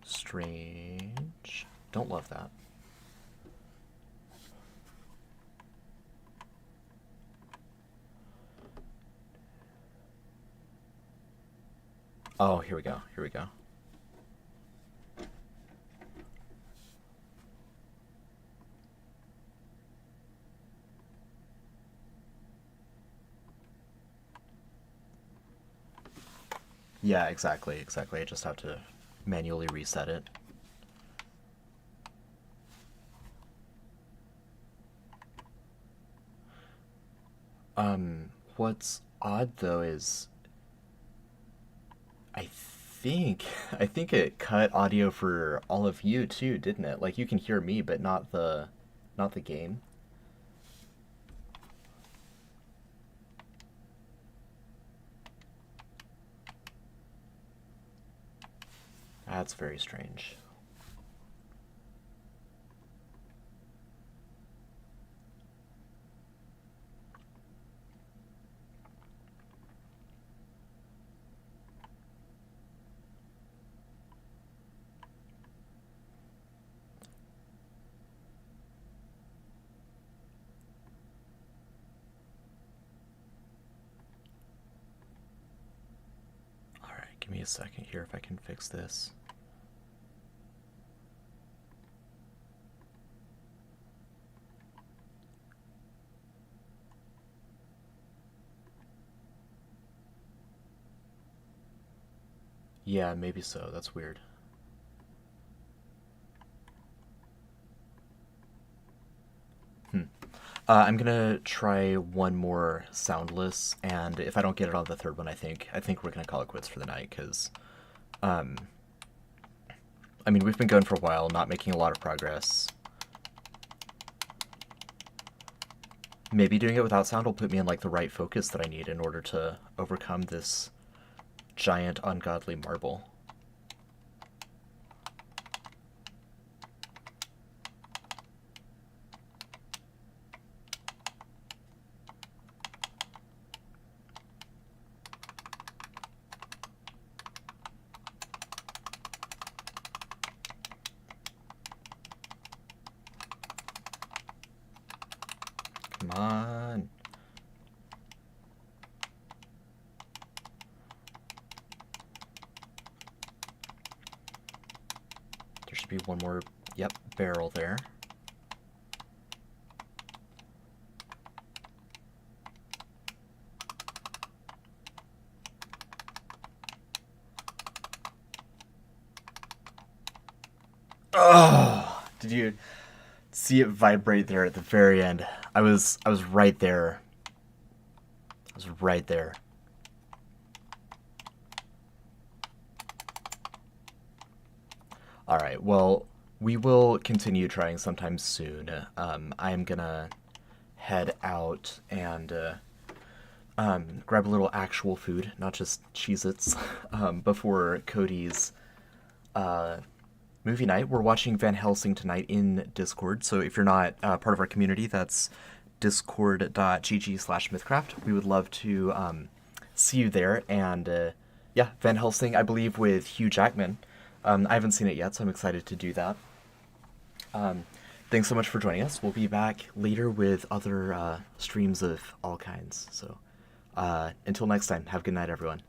Strange. Don't love that. Oh, here we go. Here we go. Yeah, exactly, exactly. I just have to manually reset it. What's odd though is I think I think it cut audio for all of you too, didn't it? Like you can hear me, but not the game. That's very strange. All right, give me a second here if I can fix this. Yeah, maybe so. That's weird. I'm gonna try one more soundless, and if I don't get it on the third one, I think we're gonna call it quits for the night. Cause, um, I mean, we've been going for a while, not making a lot of progress. Maybe doing it without sound will put me in like the right focus that I need in order to overcome this giant ungodly marble. Come on. There should be one more, yep, barrel there. Oh, did you see it vibrate there at the very end? I was right there. I was right there. All right. Well, we will continue trying sometime soon. I'm gonna head out and grab a little actual food, not just Cheez-Its, before Cody's uh, movie night. We're watching Van Helsing tonight in Discord. So if you're not part of our community, that's discord.gg/mythcraft. We would love to see you there. And yeah, Van Helsing, I believe, with Hugh Jackman. I haven't seen it yet, so I'm excited to do that. Thanks so much for joining us. We'll be back later with other streams of all kinds. So until next time, have a good night, everyone.